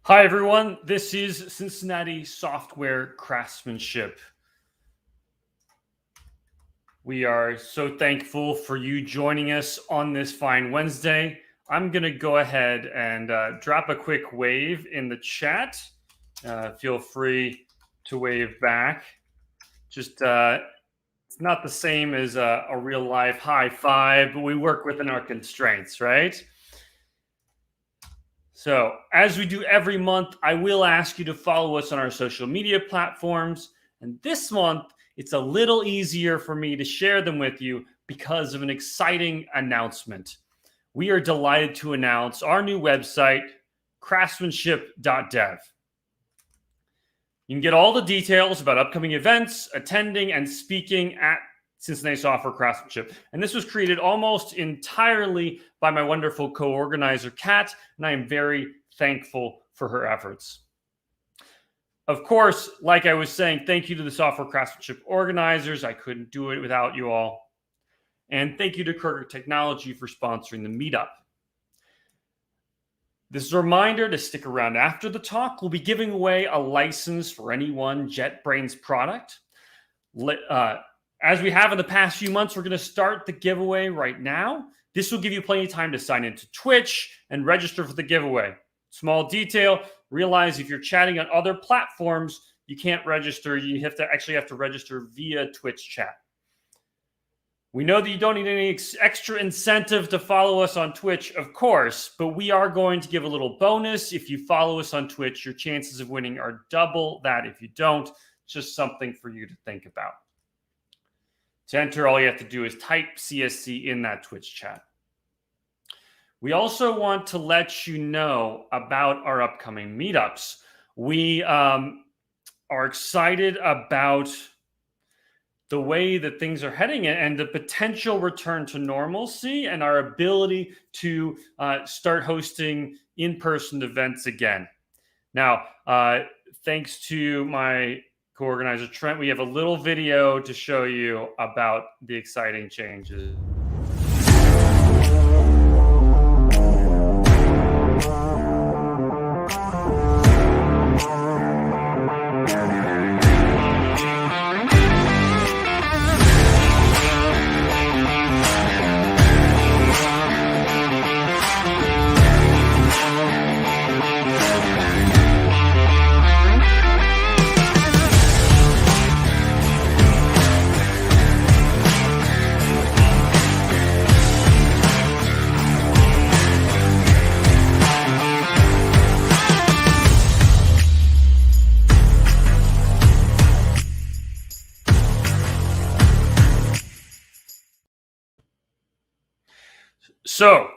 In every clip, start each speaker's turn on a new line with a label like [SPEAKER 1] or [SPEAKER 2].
[SPEAKER 1] Hi, everyone. This is Cincinnati Software Craftsmanship. We are so thankful for you joining us on this fine Wednesday. I'm going to go ahead and drop a quick wave in the chat. Feel free to wave back. Just it's not the same as a real life high five, but we work within our constraints, right? So as we do every month, I will ask you to follow us on our social media platforms. And this month, it's a little easier for me to share them with you because of an exciting announcement. We are delighted to announce our new website, craftsmanship.dev. You can get all the details about upcoming events, attending, and speaking at Cincinnati Software Craftsmanship. And this was created almost entirely by my wonderful co-organizer, Kat, and I am very thankful for her efforts. Of course, like I was saying, thank you to the Software Craftsmanship organizers. I couldn't do it without you all. And thank you to Kruger Technology for sponsoring the meetup. This is a reminder to stick around after the talk. We'll be giving away a license for any one JetBrains product. As we have in the past few months, we're going to start the giveaway right now. This will give you plenty of time to sign into Twitch and register for the giveaway. Small detail, realize if you're chatting on other platforms, you can't register. You have to register via Twitch chat. We know that you don't need any extra incentive to follow us on Twitch, of course, but we are going to give a little bonus. If you follow us on Twitch, your chances of winning are double that if you don't. Just something for you to think about. To enter, all you have to do is type CSC in that Twitch chat. We also want to let you know about our upcoming meetups. We are excited about the way that things are heading and the potential return to normalcy and our ability to start hosting in-person events again. Now, thanks to my co-organizer Trent, we have a little video to show you about the exciting changes. So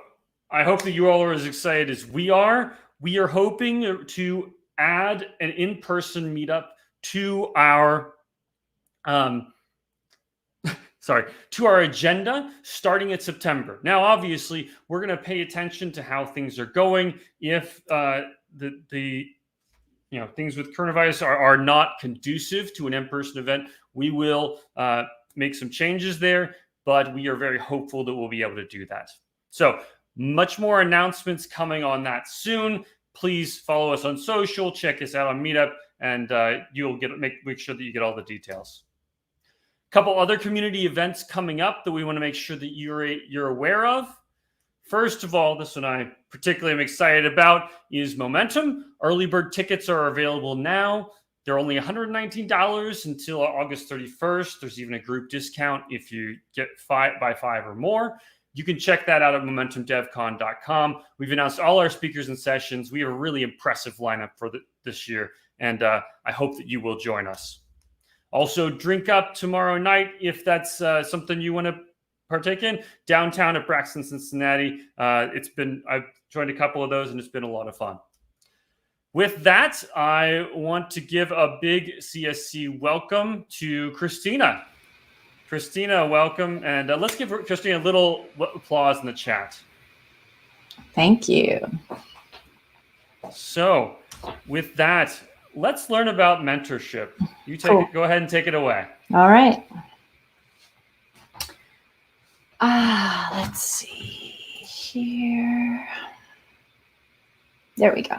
[SPEAKER 1] I hope that you all are as excited as we are. We are hoping to add an in-person meetup to our to our agenda starting in September. Now, obviously, we're going to pay attention to how things are going. If things with coronavirus are not conducive to an in-person event, we will make some changes there, but we are very hopeful that we'll be able to do that. So much more announcements coming on that soon. Please follow us on social, check us out on Meetup, and you'll make sure that you get all the details. A couple other community events coming up that we want to make sure that you're aware of. First of all, this one I particularly am excited about is Momentum. Early bird tickets are available now. They're only $119 until August 31st. There's even a group discount if you get buy 5 or more. You can check that out at momentumdevcon.com. We've announced all our speakers and sessions. We have a really impressive lineup for this year, and I hope that you will join us. Also, Drink Up tomorrow night, if that's something you want to partake in, downtown at Braxton, Cincinnati. I've joined a couple of those, and it's been a lot of fun. With that, I want to give a big CSC welcome to Christina. Christina, welcome. And let's give Christina a little applause in the chat.
[SPEAKER 2] Thank you.
[SPEAKER 1] So with that, let's learn about mentorship. You go ahead and take it away.
[SPEAKER 2] All right. Let's see here. There we go.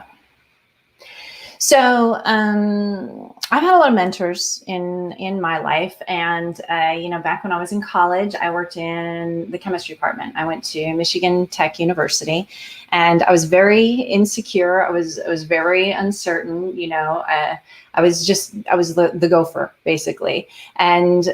[SPEAKER 2] So I've had a lot of mentors in my life, and back when I was in college, I worked in the chemistry department. I went to Michigan Tech University, and I was very insecure. I was very uncertain. I was the gopher, basically. And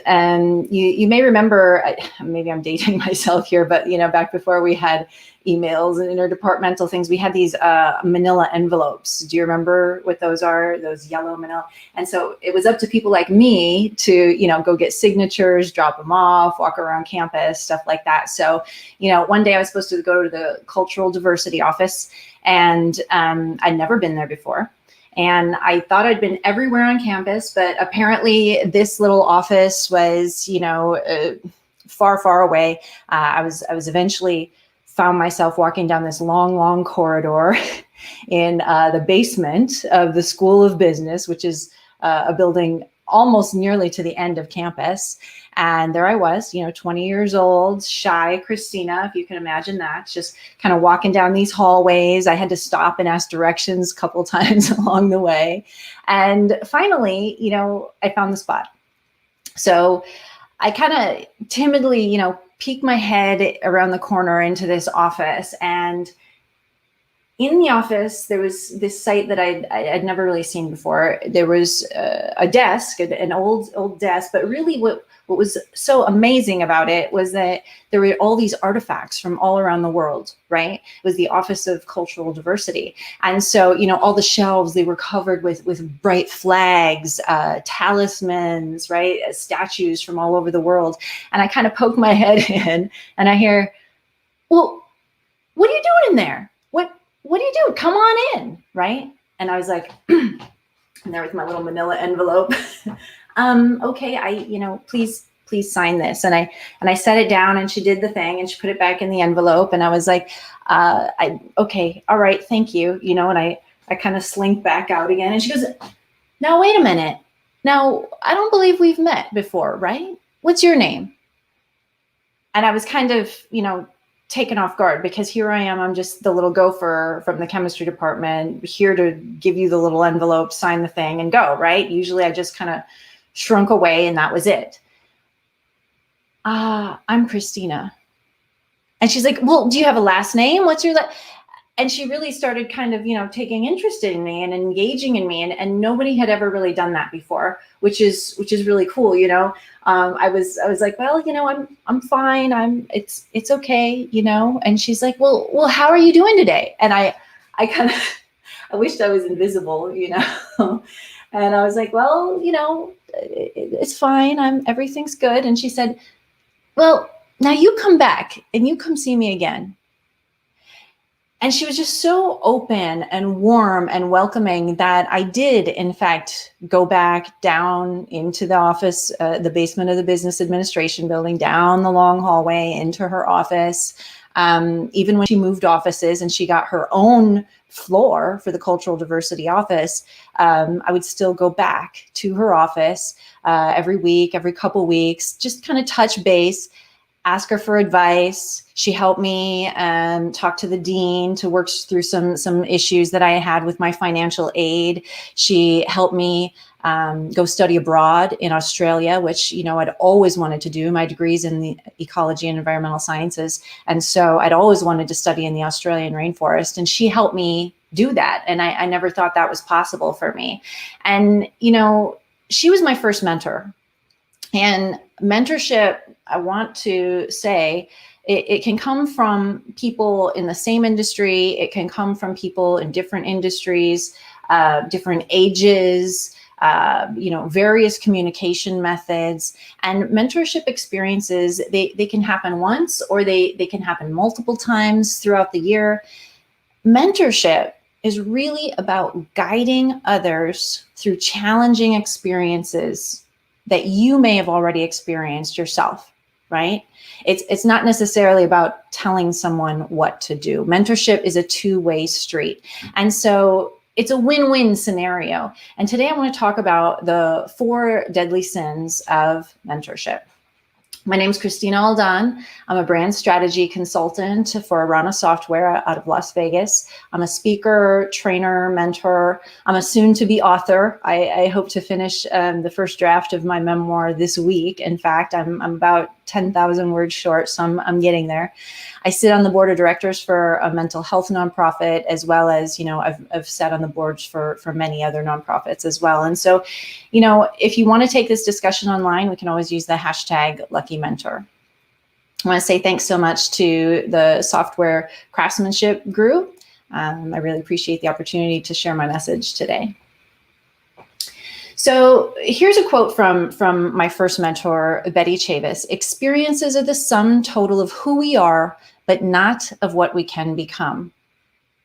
[SPEAKER 2] you may remember, maybe I'm dating myself here, but back before we had emails and interdepartmental things, we had these manila envelopes. Do you remember what those are? Those yellow manila. And so it was up to people like me to go get signatures, drop them off, walk around campus, stuff like that. So one day I was supposed to go to the cultural diversity office, and I'd never been there before. And I thought I'd been everywhere on campus, but apparently this little office was, far, far away. I was eventually found myself walking down this long, long corridor in the basement of the School of Business, which is a building almost nearly to the end of campus. And there I was, 20 years old, shy Christina, if you can imagine that, just kind of walking down these hallways. I had to stop and ask directions a couple times along the way. And finally, I found the spot. So I kind of timidly, peeked my head around the corner into this office. And in the office, there was this site that I'd never really seen before. There was a desk, an old desk, but really what was so amazing about it was that there were all these artifacts from all around the world, right? It was the Office of Cultural Diversity. And so, all the shelves, they were covered with bright flags, talismans, right? Statues from all over the world. And I kind of poked my head in and I hear, well, what are you doing in there? What do you do? Come on in, right? And I was like, and there was my little manila envelope. Okay, please sign this. And I set it down, and she did the thing, and she put it back in the envelope. And I was like, okay, all right, thank you. And I kind of slink back out again. And she goes, now, wait a minute. Now, I don't believe we've met before, right? What's your name? And I was kind of, taken off guard, because here I am, I'm just the little gopher from the chemistry department, here to give you the little envelope, sign the thing, and go, right? Usually I just kind of shrunk away, and that was it. I'm Christina. And she's like, well, do you have a last name? What's your And she really started kind of, taking interest in me and engaging in me. And nobody had ever really done that before, which is really cool. I was like, well, I'm fine. It's okay. And she's like, well, how are you doing today? And I kind of, I wished I was invisible, and I was like, well, it's fine. Everything's good. And she said, well, now you come back and you come see me again. And she was just so open and warm and welcoming that I did, in fact, go back down into the office, the basement of the business administration building, down the long hallway into her office. Even when she moved offices and she got her own floor for the cultural diversity office, I would still go back to her office every week, every couple weeks, just kind of touch base, ask her for advice. She helped me talk to the dean to work through some issues that I had with my financial aid. She helped me go study abroad in Australia, which, I'd always wanted to do. My degree's in the ecology and environmental sciences. And so I'd always wanted to study in the Australian rainforest. And she helped me do that. And I never thought that was possible for me. And, she was my first mentor. And mentorship, I want to say, it can come from people in the same industry. It can come from people in different industries, different ages, various communication methods. And mentorship experiences, they can happen once, or they can happen multiple times throughout the year. Mentorship is really about guiding others through challenging experiences that you may have already experienced yourself, right? It's not necessarily about telling someone what to do. Mentorship is a two-way street. And so it's a win-win scenario. And today I want to talk about the 4 deadly sins of mentorship. My name is Christina Aldan. I'm a brand strategy consultant for Arana Software out of Las Vegas. I'm a speaker, trainer, mentor. I'm a soon-to-be author. I hope to finish the first draft of my memoir this week. In fact, I'm about 10,000 words short, so I'm getting there. I sit on the board of directors for a mental health nonprofit, as well as, you know, I've sat on the boards for many other nonprofits as well. And so, you know, if you want to take this discussion online, we can always use the hashtag Lucky Mentor. I want to say thanks so much to the software Craftsmanship group. I really appreciate the opportunity to share my message today. So here's a quote from my first mentor, Betty Chavis. Experiences are the sum total of who we are, but not of what we can become,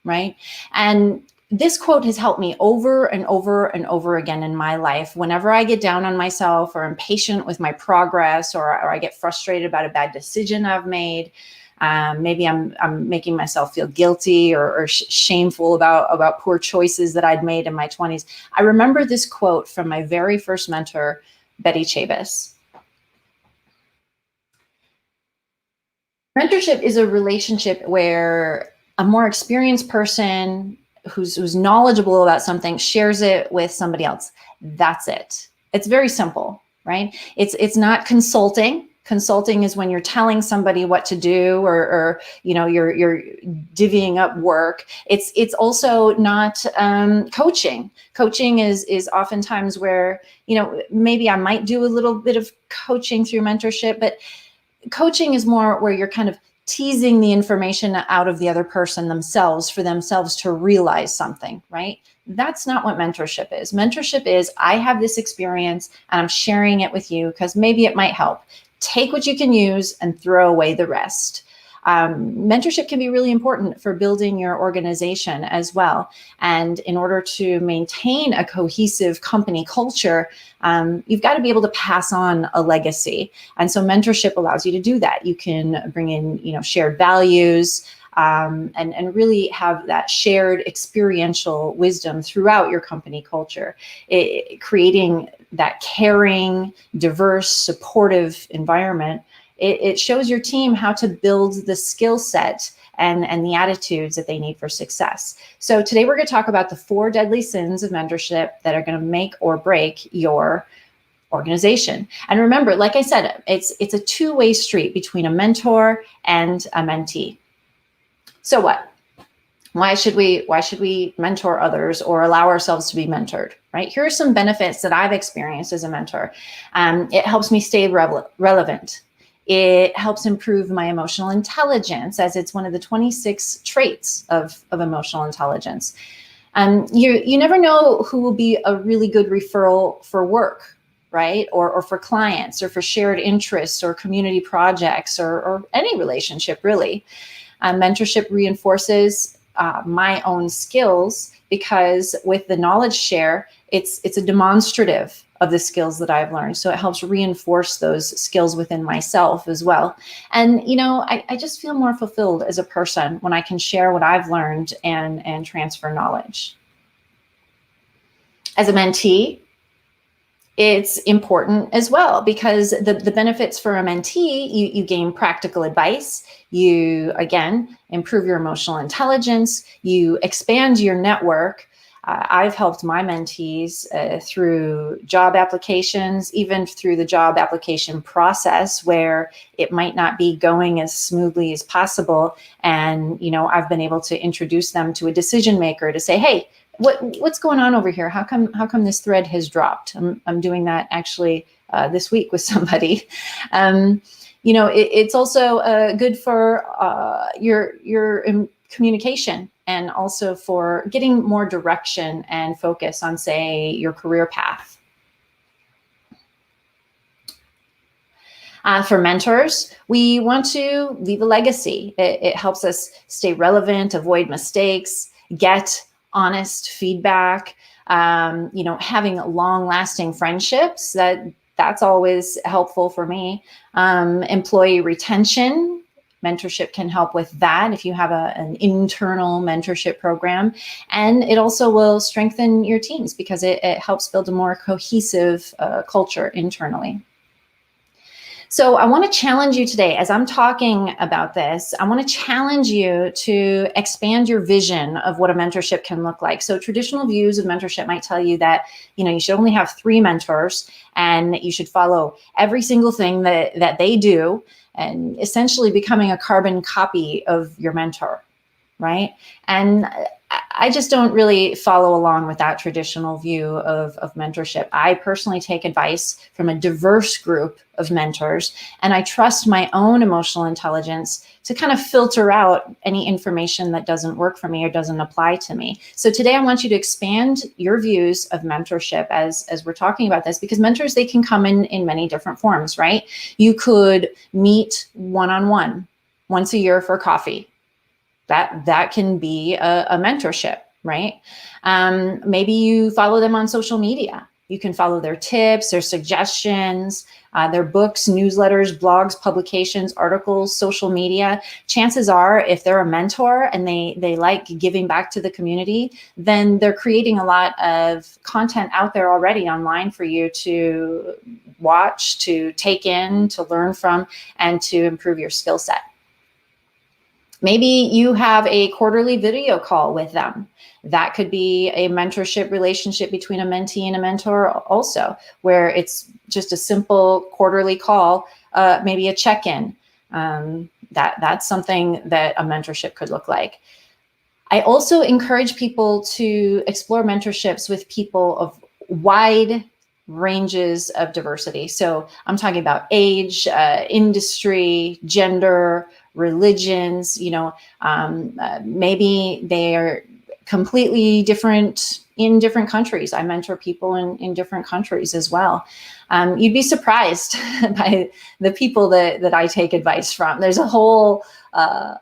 [SPEAKER 2] right? And this quote has helped me over and over and over again in my life. Whenever I get down on myself or impatient with my progress, or I get frustrated about a bad decision I've made, maybe I'm making myself feel guilty or shameful about poor choices that I'd made in my 20s. I remember this quote from my very first mentor, Betty Chavis. Mentorship is a relationship where a more experienced person who's knowledgeable about something shares it with somebody else. That's it. It's very simple, right? It's not consulting. Consulting is when you're telling somebody what to do, or you know, you're divvying up work. It's also not coaching. Coaching is oftentimes where, you know, maybe I might do a little bit of coaching through mentorship, but coaching is more where you're kind of teasing the information out of the other person themselves for themselves to realize something, right? That's not what mentorship is. Mentorship is, I have this experience and I'm sharing it with you because maybe it might help. Take what you can use and throw away the rest. Mentorship can be really important for building your organization as well. And in order to maintain a cohesive company culture, you've got to be able to pass on a legacy. And so mentorship allows you to do that. You can bring in, you know, shared values, and really have that shared experiential wisdom throughout your company culture, creating that caring, diverse, supportive environment. It shows your team how to build the skill set and the attitudes that they need for success. So today we're going to talk about the 4 deadly sins of mentorship that are going to make or break your organization. And remember, like I said, it's a two-way street between a mentor and a mentee. So what? Why should we mentor others or allow ourselves to be mentored, right? Here are some benefits that I've experienced as a mentor. It helps me stay relevant. It helps improve my emotional intelligence, as it's one of the 26 traits of emotional intelligence. You never know who will be a really good referral for work, right? Or for clients, or for shared interests, or community projects, or any relationship really. Mentorship reinforces my own skills, because with the knowledge share, it's a demonstrative of the skills that I've learned. So it helps reinforce those skills within myself as well. And, you know, I just feel more fulfilled as a person when I can share what I've learned and transfer knowledge. As a mentee, it's important as well, because the benefits for a mentee, you gain practical advice, you, again, improve your emotional intelligence, you expand your network. I've helped my mentees through job applications, even through the job application process where it might not be going as smoothly as possible. And, you know, I've been able to introduce them to a decision maker to say, hey, what's going on over here? How come this thread has dropped? I'm doing that actually this week with somebody. You know, it's also good for your communication, and also for getting more direction and focus on, say, your career path. For mentors, we want to leave a legacy. It helps us stay relevant, avoid mistakes, get honest feedback, you know, having long-lasting friendships, that's always helpful for me. Employee retention, mentorship can help with that if you have an internal mentorship program. And it also will strengthen your teams because it helps build a more cohesive culture internally. So I want to challenge you today, as I'm talking about this, I want to challenge you to expand your vision of what a mentorship can look like. So traditional views of mentorship might tell you that, you should only have 3 mentors and you should follow every single thing that they do, and essentially becoming a carbon copy of your mentor, right? And I just don't really follow along with that traditional view of mentorship. I personally take advice from a diverse group of mentors, and I trust my own emotional intelligence to kind of filter out any information that doesn't work for me or doesn't apply to me. So today I want you to expand your views of mentorship as we're talking about this, because mentors, they can come in many different forms, right? You could meet one-on-one once a year for coffee. That can be a mentorship, right? Maybe you follow them on social media. You can follow their tips, their suggestions, their books, newsletters, blogs, publications, articles, social media. Chances are, if they're a mentor and they like giving back to the community, then they're creating a lot of content out there already online for you to watch, to take in, to learn from, and to improve your skill set. Maybe you have a quarterly video call with them. That could be a mentorship relationship between a mentee and a mentor also, where it's just a simple quarterly call, maybe a check-in. That's something that a mentorship could look like. I also encourage people to explore mentorships with people of wide ranges of diversity. So I'm talking about age, industry, gender, religions, maybe they're completely different in different countries. I mentor people in different countries as well. You'd be surprised by the people that I take advice from. There's a whole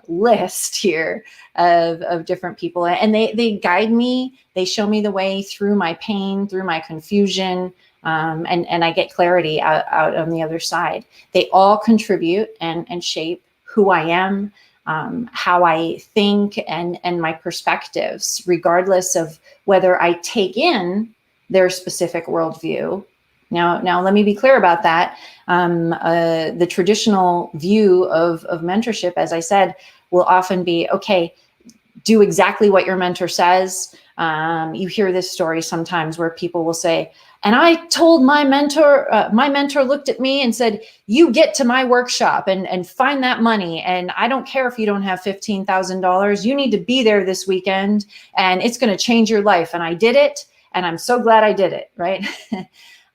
[SPEAKER 2] list here of different people, and they guide me. They show me the way through my pain, through my confusion, and I get clarity out on the other side. They all contribute and shape who I am, how I think, and my perspectives, regardless of whether I take in their specific worldview. Now, let me be clear about that. The traditional view of mentorship, as I said, will often be, okay, do exactly what your mentor says. You hear this story sometimes where people will say, and I told my mentor looked at me and said, you get to my workshop and find that money. And I don't care if you don't have $15,000, you need to be there this weekend and it's going to change your life. And I did it. And I'm so glad I did it. Right.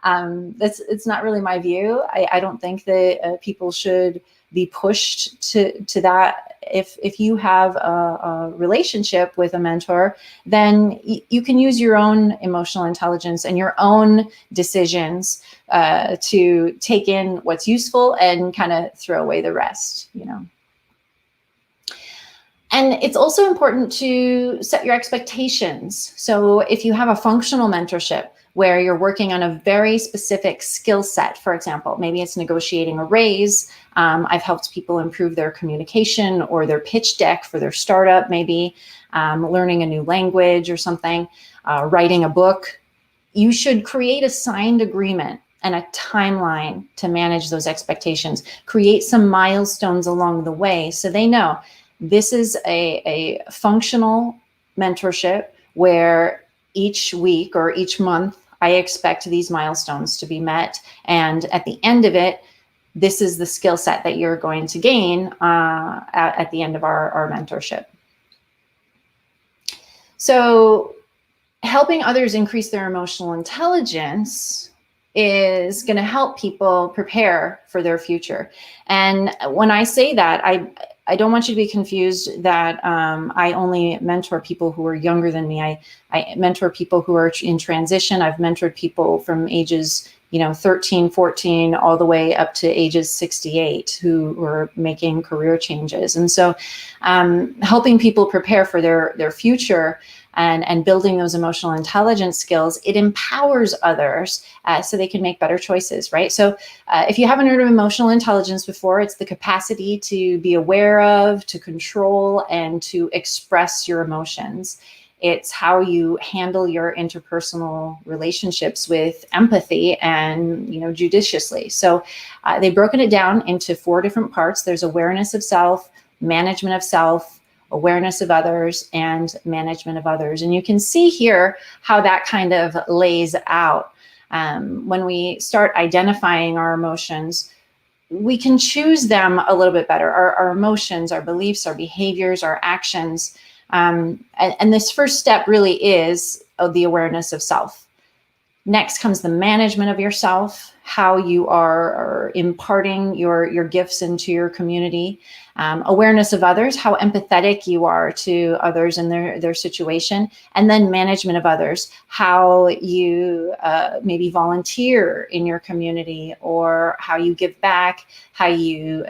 [SPEAKER 2] It's not really my view. I don't think that people should be pushed to that. If you have a relationship with a mentor, then you can use your own emotional intelligence and your own decisions to take in what's useful and kind of throw away the rest, And it's also important to set your expectations. So if you have a functional mentorship where you're working on a very specific skill set, for example, maybe it's negotiating a raise. I've helped people improve their communication or their pitch deck for their startup, maybe learning a new language or something, writing a book. You should create a signed agreement and a timeline to manage those expectations. Create some milestones along the way so they know this is a functional mentorship where each week or each month, I expect these milestones to be met. And at the end of it, this is the skill set that you're going to gain at the end of our mentorship. So helping others increase their emotional intelligence is going to help people prepare for their future. And when I say that, I don't want you to be confused that I only mentor people who are younger than me. I mentor people who are in transition. I've mentored people from ages 13, 14, all the way up to ages 68 who are making career changes. And so helping people prepare for their future and building those emotional intelligence skills, it empowers others so they can make better choices, right? So if you haven't heard of emotional intelligence before, it's the capacity to be aware of, to control, and to express your emotions. It's how you handle your interpersonal relationships with empathy and, judiciously. So they've broken it down into 4 different parts. There's awareness of self, management of self, awareness of others, and management of others. And you can see here how that kind of lays out. When we start identifying our emotions, we can choose them a little bit better. Our emotions, our beliefs, our behaviors, our actions. And this first step really is the awareness of self. Next comes the management of yourself, how you are imparting your gifts into your community. Awareness of others, how empathetic you are to others and their situation. And then management of others, how you maybe volunteer in your community, or how you give back, how you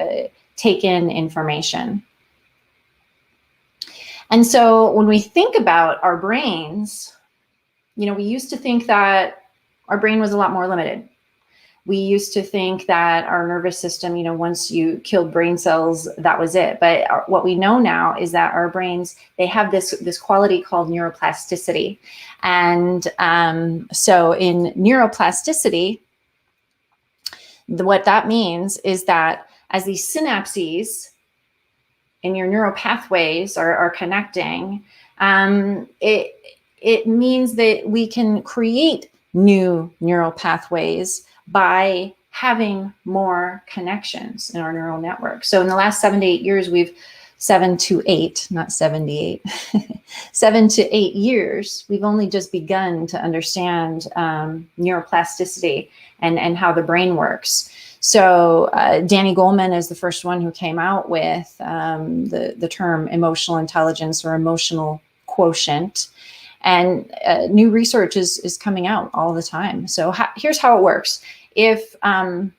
[SPEAKER 2] take in information. And so when we think about our brains, we used to think that our brain was a lot more limited. We used to think that our nervous system, once you killed brain cells, that was it. But what we know now is that our brains, they have this quality called neuroplasticity. And so in neuroplasticity, what that means is that as these synapses in your neural pathways are connecting, it means that we can create new neural pathways by having more connections in our neural network. So in the last 7 to 8 years, 7 to 8, not 78, 7 to 8 years, we've only just begun to understand neuroplasticity and how the brain works. So Danny Goleman is the first one who came out with the term emotional intelligence or emotional quotient. And new research is coming out all the time. So here's how it works. If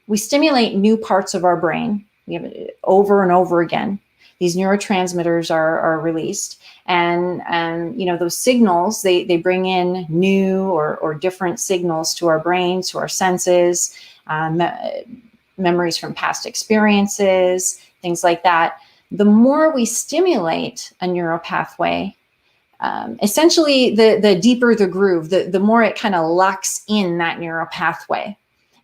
[SPEAKER 2] we stimulate new parts of our brain, we have it over and over again, these neurotransmitters are released. And those signals, they bring in new or different signals to our brains, to our senses, memories from past experiences, things like that. The more we stimulate a neural pathway, essentially the deeper the groove, the more it kind of locks in that neural pathway.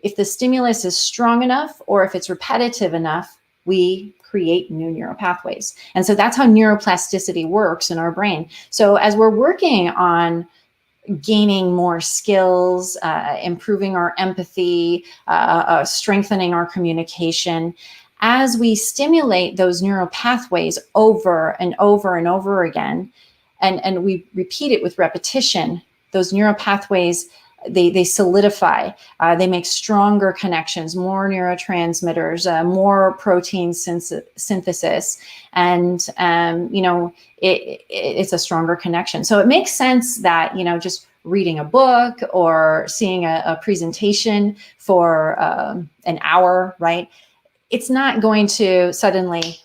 [SPEAKER 2] If the stimulus is strong enough, or if it's repetitive enough, we create new neural pathways. And so that's how neuroplasticity works in our brain. So as we're working on gaining more skills, improving our empathy, strengthening our communication, as we stimulate those neural pathways over and over and over again, and we repeat it with repetition, those neural pathways, they solidify, they make stronger connections, more neurotransmitters, more protein synthesis, and it's a stronger connection. So it makes sense that just reading a book or seeing a presentation for an hour, right? It's not going to suddenly,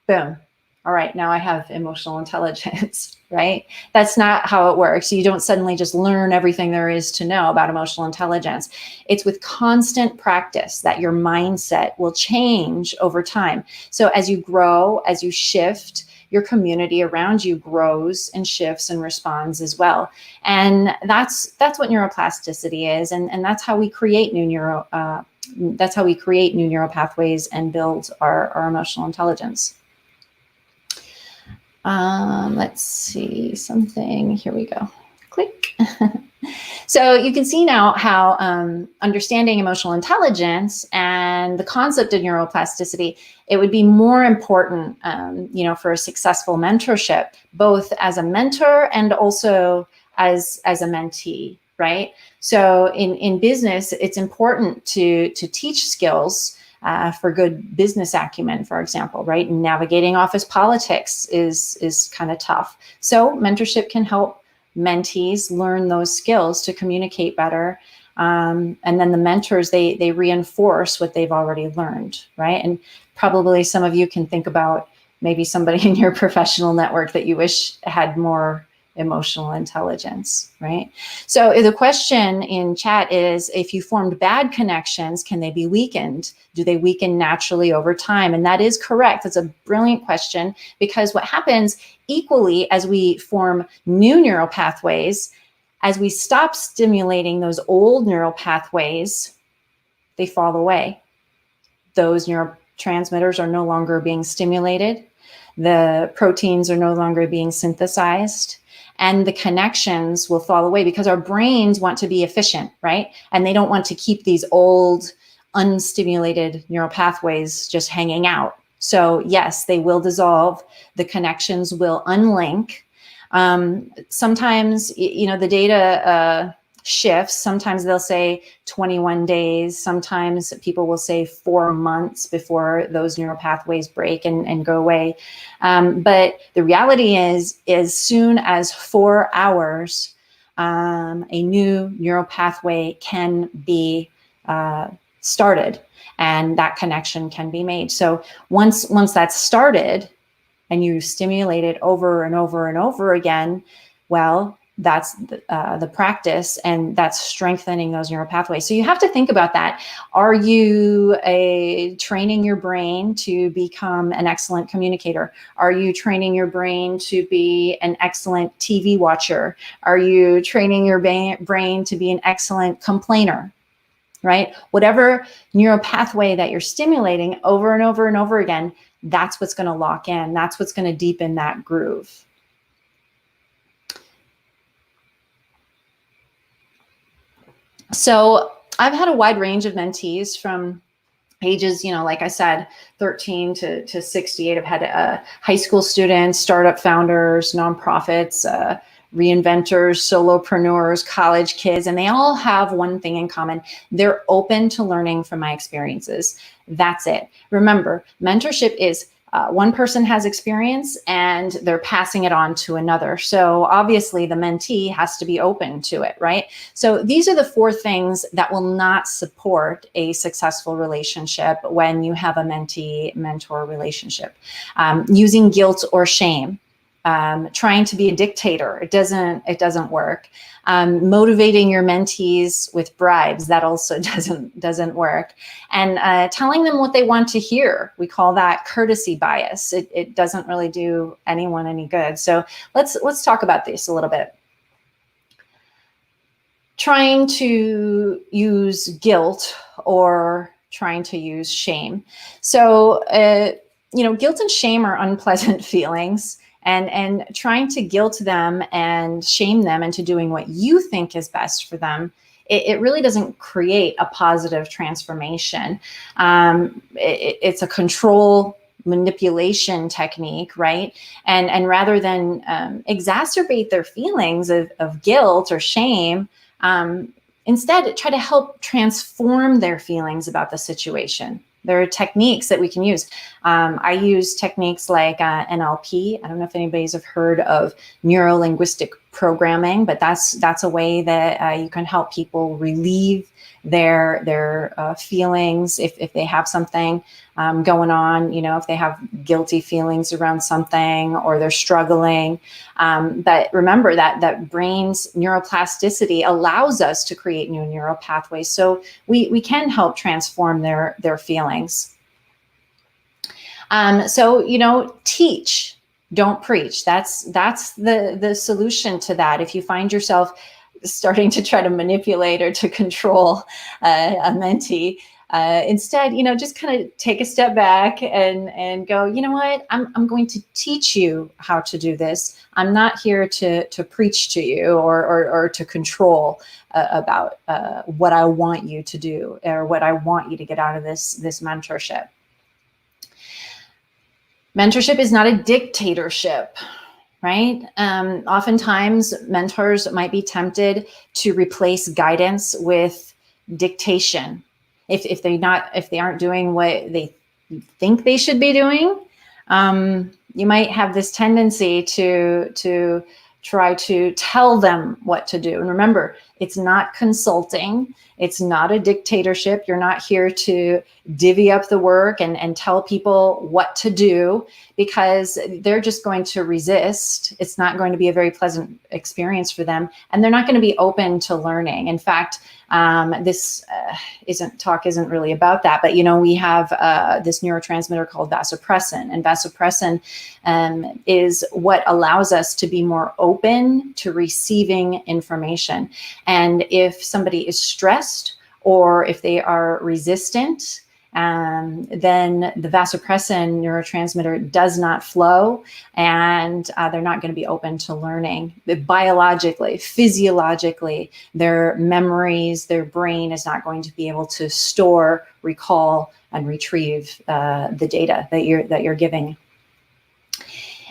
[SPEAKER 2] boom, all right, now I have emotional intelligence, right? That's not how it works. You don't suddenly just learn everything there is to know about emotional intelligence. It's with constant practice that your mindset will change over time. So as you grow, as you shift, your community around you grows and shifts and responds as well. And that's what neuroplasticity is. And that's how we create new neural pathways and build our emotional intelligence. Let's see something. Here we go. Click. So you can see now how understanding emotional intelligence and the concept of neuroplasticity, it would be more important, for a successful mentorship, both as a mentor and also as a mentee, right? So in business, it's important to teach skills for good business acumen, for example, right? Navigating office politics is kind of tough. So mentorship can help mentees learn those skills to communicate better. And then the mentors, they reinforce what they've already learned, right? And probably some of you can think about maybe somebody in your professional network that you wish had more emotional intelligence, right? So the question in chat is, if you formed bad connections, can they be weakened? Do they weaken naturally over time? And that is correct. That's a brilliant question, because what happens equally as we form new neural pathways, as we stop stimulating those old neural pathways, they fall away. Those neurotransmitters are no longer being stimulated. The proteins are no longer being synthesized, and the connections will fall away, because our brains want to be efficient, right? And they don't want to keep these old unstimulated neural pathways just hanging out. So yes, they will dissolve. The connections will unlink. Sometimes, the data shifts. Sometimes they'll say 21 days. Sometimes people will say 4 months before those neural pathways break and go away. But the reality is, as soon as 4 hours, a new neural pathway can be started, and that connection can be made. So once that's started, and you stimulate it over and over and over again, well, that's the practice, and that's strengthening those neural pathways. So you have to think about that. Are you training your brain to become an excellent communicator? Are you training your brain to be an excellent TV watcher? Are you training your brain to be an excellent complainer? Right? Whatever neural pathway that you're stimulating over and over and over again, that's what's going to lock in. That's what's going to deepen that groove. So I've had a wide range of mentees from ages, like I said, 13 to 68. I've had high school students, startup founders, nonprofits, reinventors, solopreneurs, college kids, and they all have one thing in common. They're open to learning from my experiences. That's it. Remember, mentorship is one person has experience and they're passing it on to another. So obviously the mentee has to be open to it, right? So these are the 4 things that will not support a successful relationship when you have a mentee-mentor relationship. Using guilt or shame. Trying to be a dictator. It doesn't work. Motivating your mentees with bribes, that also doesn't work. And telling them what they want to hear. We call that courtesy bias. It doesn't really do anyone any good. So let's talk about this a little bit. Trying to use guilt or trying to use shame. So guilt and shame are unpleasant feelings. And trying to guilt them and shame them into doing what you think is best for them, it really doesn't create a positive transformation. It's a control manipulation technique, right? And rather than exacerbate their feelings of guilt or shame, instead try to help transform their feelings about the situation. There are techniques that we can use. I use techniques like NLP. I don't know if anybody's have heard of neuro-linguistic programming, but that's a way that you can help people relieve their feelings if they have something going on, if they have guilty feelings around something or they're struggling. But remember that brain's neuroplasticity allows us to create new neural pathways. So we can help transform their feelings. So, teach, don't preach. That's the solution to that. If you find yourself starting to try to manipulate or to control a mentee, instead, just kind of take a step back and go, you know what, I'm going to teach you how to do this. I'm not here to preach to you or to control about what I want you to do or what I want you to get out of this mentorship. Mentorship is not a dictatorship, right? Oftentimes mentors might be tempted to replace guidance with dictation. If they aren't doing what they think they should be doing, you might have this tendency to try to tell them what to do. And remember, it's not consulting. It's not a dictatorship. You're not here to divvy up the work and tell people what to do, because they're just going to resist. It's not going to be a very pleasant experience for them, and they're not going to be open to learning. In fact, this isn't really about that, but we have this neurotransmitter called vasopressin, and vasopressin is what allows us to be more open to receiving information. And if somebody is stressed, or if they are resistant, then the vasopressin neurotransmitter does not flow, and they're not going to be open to learning. Biologically, physiologically, their memories, their brain is not going to be able to store, recall, and retrieve the data that you're giving.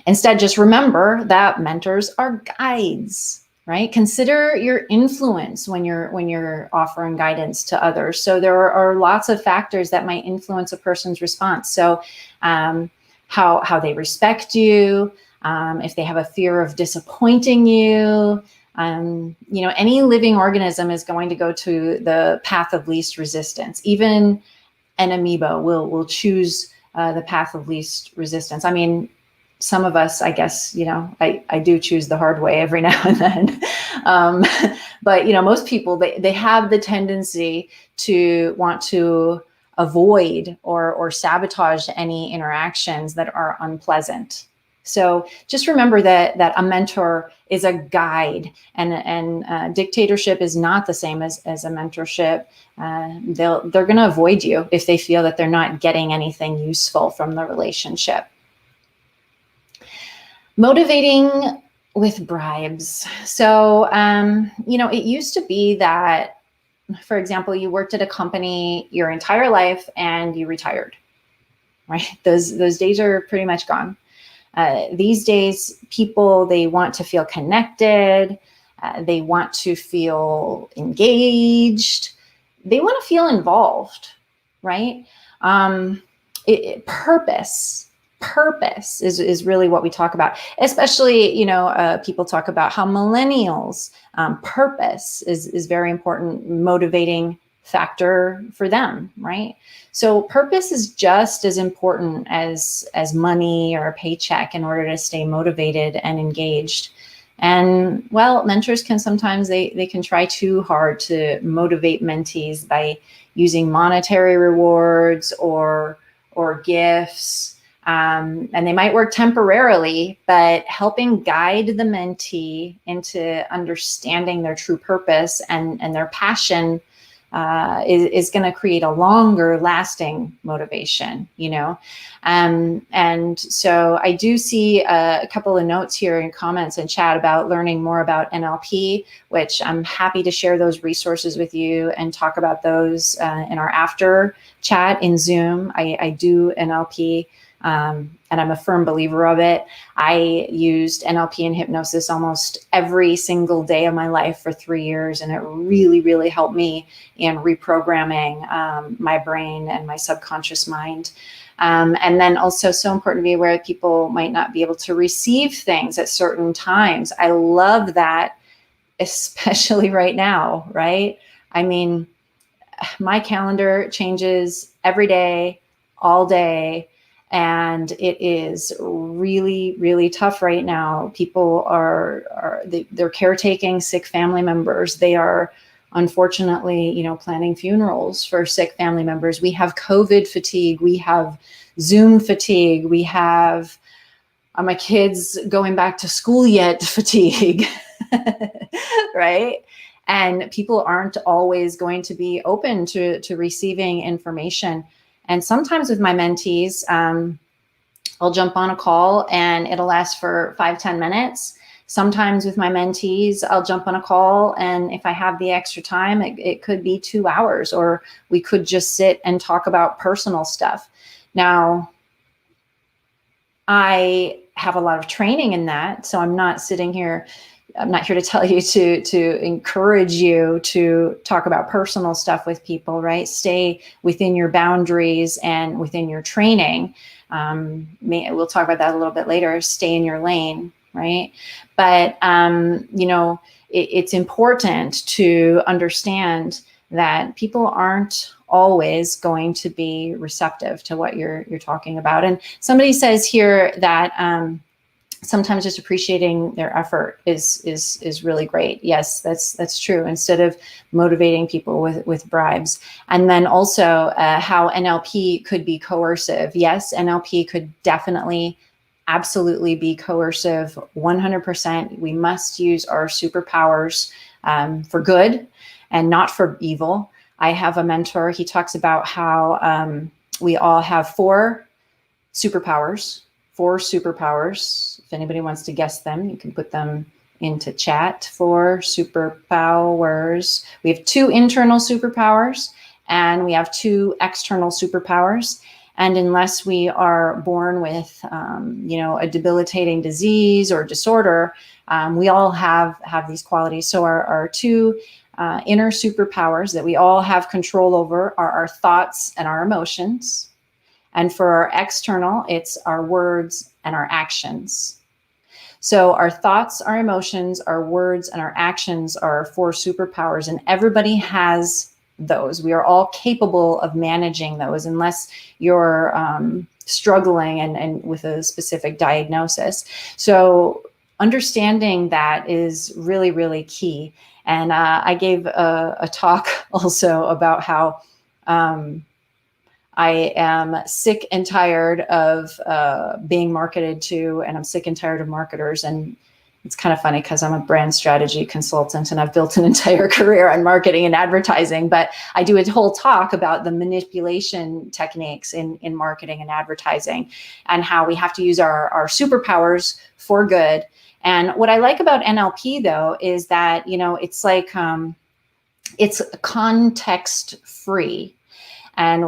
[SPEAKER 2] Instead, just remember that mentors are guides. Right? Consider your influence when you're offering guidance to others. So there are lots of factors that might influence a person's response. So how they respect you, if they have a fear of disappointing you, any living organism is going to go to the path of least resistance. Even an amoeba will choose the path of least resistance. I mean, some of us, I guess, I do choose the hard way every now and then. But, most people, they have the tendency to want to avoid or sabotage any interactions that are unpleasant. So just remember that a mentor is a guide, and dictatorship is not the same as a mentorship. They're going to avoid you if they feel that they're not getting anything useful from the relationship. Motivating with bribes. So, it used to be that, for example, you worked at a company your entire life and you retired, right? Those days are pretty much gone. These days, people, they want to feel connected. They want to feel engaged. They want to feel involved, right? Purpose is really what we talk about, especially, people talk about how millennials, purpose is very important, motivating factor for them, right? So purpose is just as important as money or a paycheck in order to stay motivated and engaged. And well, mentors can sometimes, they can try too hard to motivate mentees by using monetary rewards or gifts. And they might work temporarily, but helping guide the mentee into understanding their true purpose and their passion is going to create a longer lasting motivation, and so I do see a couple of notes here in comments and chat about learning more about NLP, which I'm happy to share those resources with you and talk about those in our after chat in Zoom. I do NLP. And I'm a firm believer of it. I used NLP and hypnosis almost every single day of my life for 3 years, and it really, really helped me in reprogramming my brain and my subconscious mind. And then also so important to be aware that people might not be able to receive things at certain times. I love that, especially right now, right? I mean, my calendar changes every day, all day. And it is really, really tough right now. People they're caretaking sick family members. They are unfortunately, planning funerals for sick family members. We have COVID fatigue. We have Zoom fatigue. We have my kids going back to school yet fatigue, right? And people aren't always going to be open to receiving information. And sometimes with my mentees, I'll jump on a call and it'll last for 5-10 minutes. Sometimes with my mentees, I'll jump on a call, and if I have the extra time, it could be 2 hours, or we could just sit and talk about personal stuff. Now, I have a lot of training in that, so I'm not here to tell you to encourage you to talk about personal stuff with people, right? Stay within your boundaries and within your training. We'll talk about that a little bit later. Stay in your lane, right? But, it's important to understand that people aren't always going to be receptive to what you're talking about. And somebody says here that sometimes just appreciating their effort is really great. Yes, that's true. Instead of motivating people with bribes. And then also how NLP could be coercive. Yes, NLP could definitely, absolutely be coercive. 100%. We must use our superpowers for good and not for evil. I have a mentor. He talks about how we all have four superpowers. If anybody wants to guess them, you can put them into chat. 4 superpowers. We have 2 internal superpowers and we have 2 external superpowers. And unless we are born with, a debilitating disease or disorder, we all have these qualities. So our 2 inner superpowers that we all have control over are our thoughts and our emotions. And for our external, it's our words and our actions. So our thoughts, our emotions, our words, and our actions are our 4 superpowers, and everybody has those. We are all capable of managing those unless you're struggling and with a specific diagnosis. So understanding that is really, really key. And I gave a talk also about how I am sick and tired of being marketed to, and I'm sick and tired of marketers. And it's kind of funny because I'm a brand strategy consultant and I've built an entire career on marketing and advertising, but I do a whole talk about the manipulation techniques in marketing and advertising and how we have to use our superpowers for good. And what I like about NLP though, is that, it's like, it's context free. And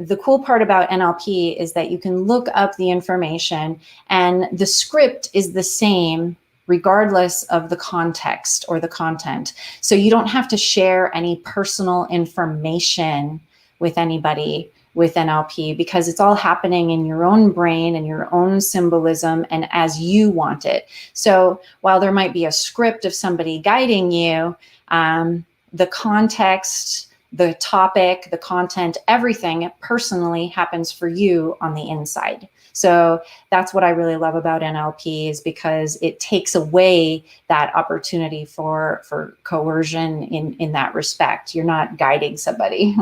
[SPEAKER 2] the cool part about NLP is that you can look up the information and the script is the same regardless of the context or the content. So you don't have to share any personal information with anybody with NLP because it's all happening in your own brain and your own symbolism and as you want it. So while there might be a script of somebody guiding you, the context, the topic, the content, everything personally happens for you on the inside. So that's what I really love about NLP is because it takes away that opportunity for coercion in that respect. You're not guiding somebody.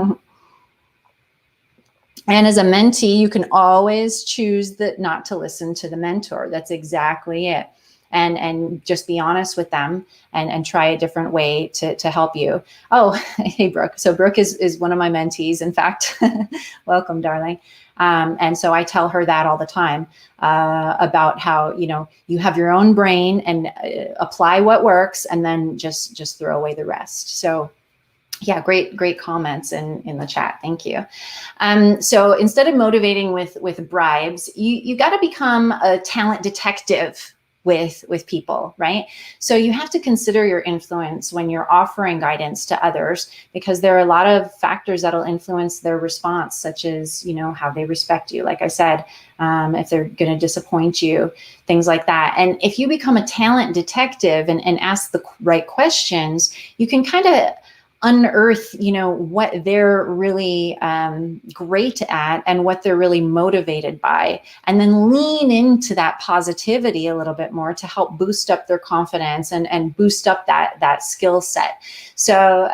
[SPEAKER 2] And as a mentee, you can always choose not to listen to the mentor. That's exactly it. And just be honest with them and try a different way to help you. Oh, hey, Brooke. So Brooke is one of my mentees. In fact, welcome, darling. And so I tell her that all the time about how, you have your own brain and apply what works and then just throw away the rest. So yeah, great comments in the chat. Thank you. So instead of motivating with bribes, you got to become a talent detective with people, right? So you have to consider your influence when you're offering guidance to others, because there are a lot of factors that'll influence their response, such as, how they respect you. Like I said, if they're going to disappoint you, things like that. And if you become a talent detective and ask the right questions, you can kind of unearth, what they're really great at and what they're really motivated by, and then lean into that positivity a little bit more to help boost up their confidence and boost up that skill set. So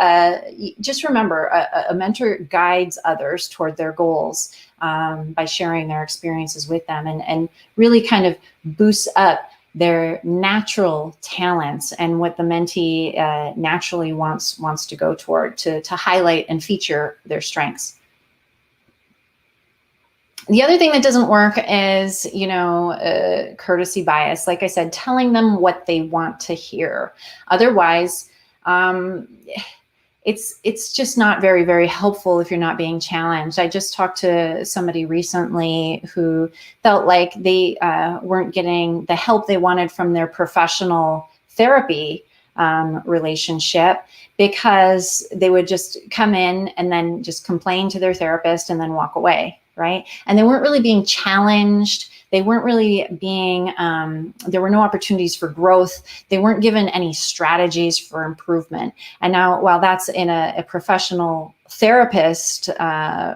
[SPEAKER 2] just remember, a mentor guides others toward their goals by sharing their experiences with them and really kind of boosts up their natural talents and what the mentee naturally wants to go toward to highlight and feature their strengths. The other thing that doesn't work is, courtesy bias. Like I said, telling them what they want to hear. Otherwise, it's just not very, very helpful if you're not being challenged. I just talked to somebody recently who felt like they weren't getting the help they wanted from their professional therapy relationship because they would just come in and then just complain to their therapist and then walk away, right? And they weren't really being challenged. They weren't really being, there were no opportunities for growth. They weren't given any strategies for improvement. And now, while that's in a professional therapist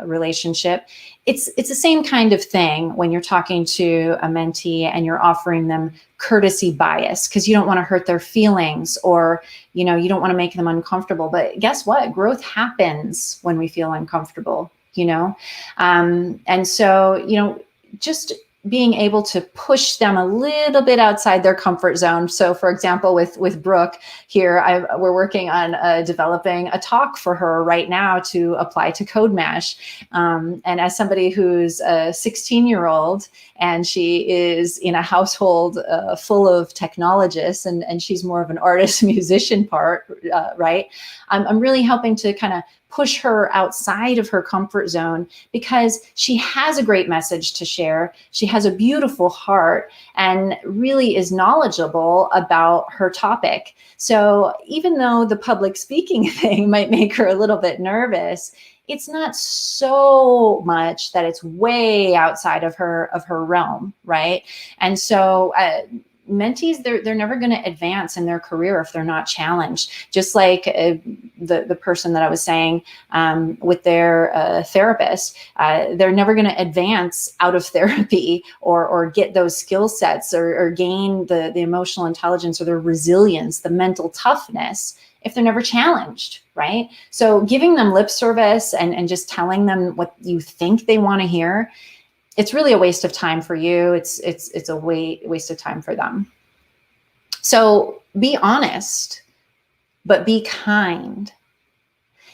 [SPEAKER 2] relationship, it's the same kind of thing when you're talking to a mentee and you're offering them courtesy bias because you don't want to hurt their feelings, or you don't want to make them uncomfortable. But guess what? Growth happens when we feel uncomfortable, and so just being able to push them a little bit outside their comfort zone. So for example, with Brooke here, we're working on developing a talk for her right now to apply to CodeMash. And as somebody who's a 16-year-old and she is in a household full of technologists, and she's more of an artist musician part, right? I'm really helping to kind of push her outside of her comfort zone because she has a great message to share. She has a beautiful heart and really is knowledgeable about her topic. So even though the public speaking thing might make her a little bit nervous, it's not so much that it's way outside of her realm, right? And so mentees, they're never going to advance in their career if they're not challenged. Just like the person that I was saying with their therapist, they're never going to advance out of therapy or get those skill sets or gain the emotional intelligence or the resilience, the mental toughness, if they're never challenged, right? So giving them lip service and just telling them what you think they want to hear, it's really a waste of time for you. It's a waste of time for them. So be honest, but be kind.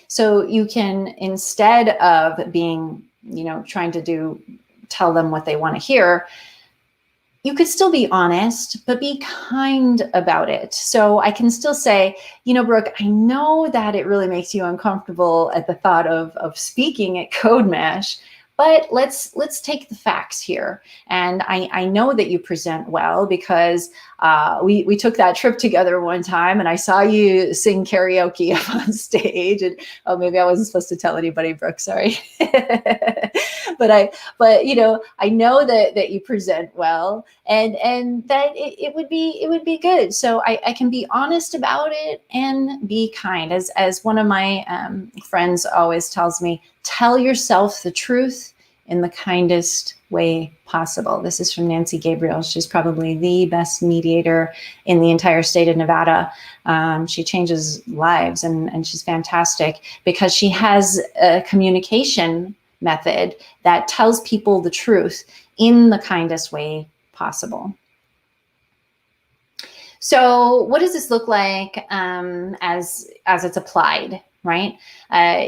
[SPEAKER 2] So you can, instead of being, trying to tell them what they want to hear, you could still be honest, but be kind about it. So I can still say, Brooke, I know that it really makes you uncomfortable at the thought of speaking at CodeMash, but let's take the facts here. And I know that you present well because we took that trip together one time and I saw you sing karaoke up on stage. And maybe I wasn't supposed to tell anybody, Brooke, sorry. but I know that you present well and that it would be good. So I can be honest about it and be kind. As one of my friends always tells me, tell yourself the truth in the kindest way possible. This is from Nancy Gabriel. She's probably the best mediator in the entire state of Nevada. She changes lives and she's fantastic because she has a communication method that tells people the truth in the kindest way possible. So what does this look like as it's applied, right?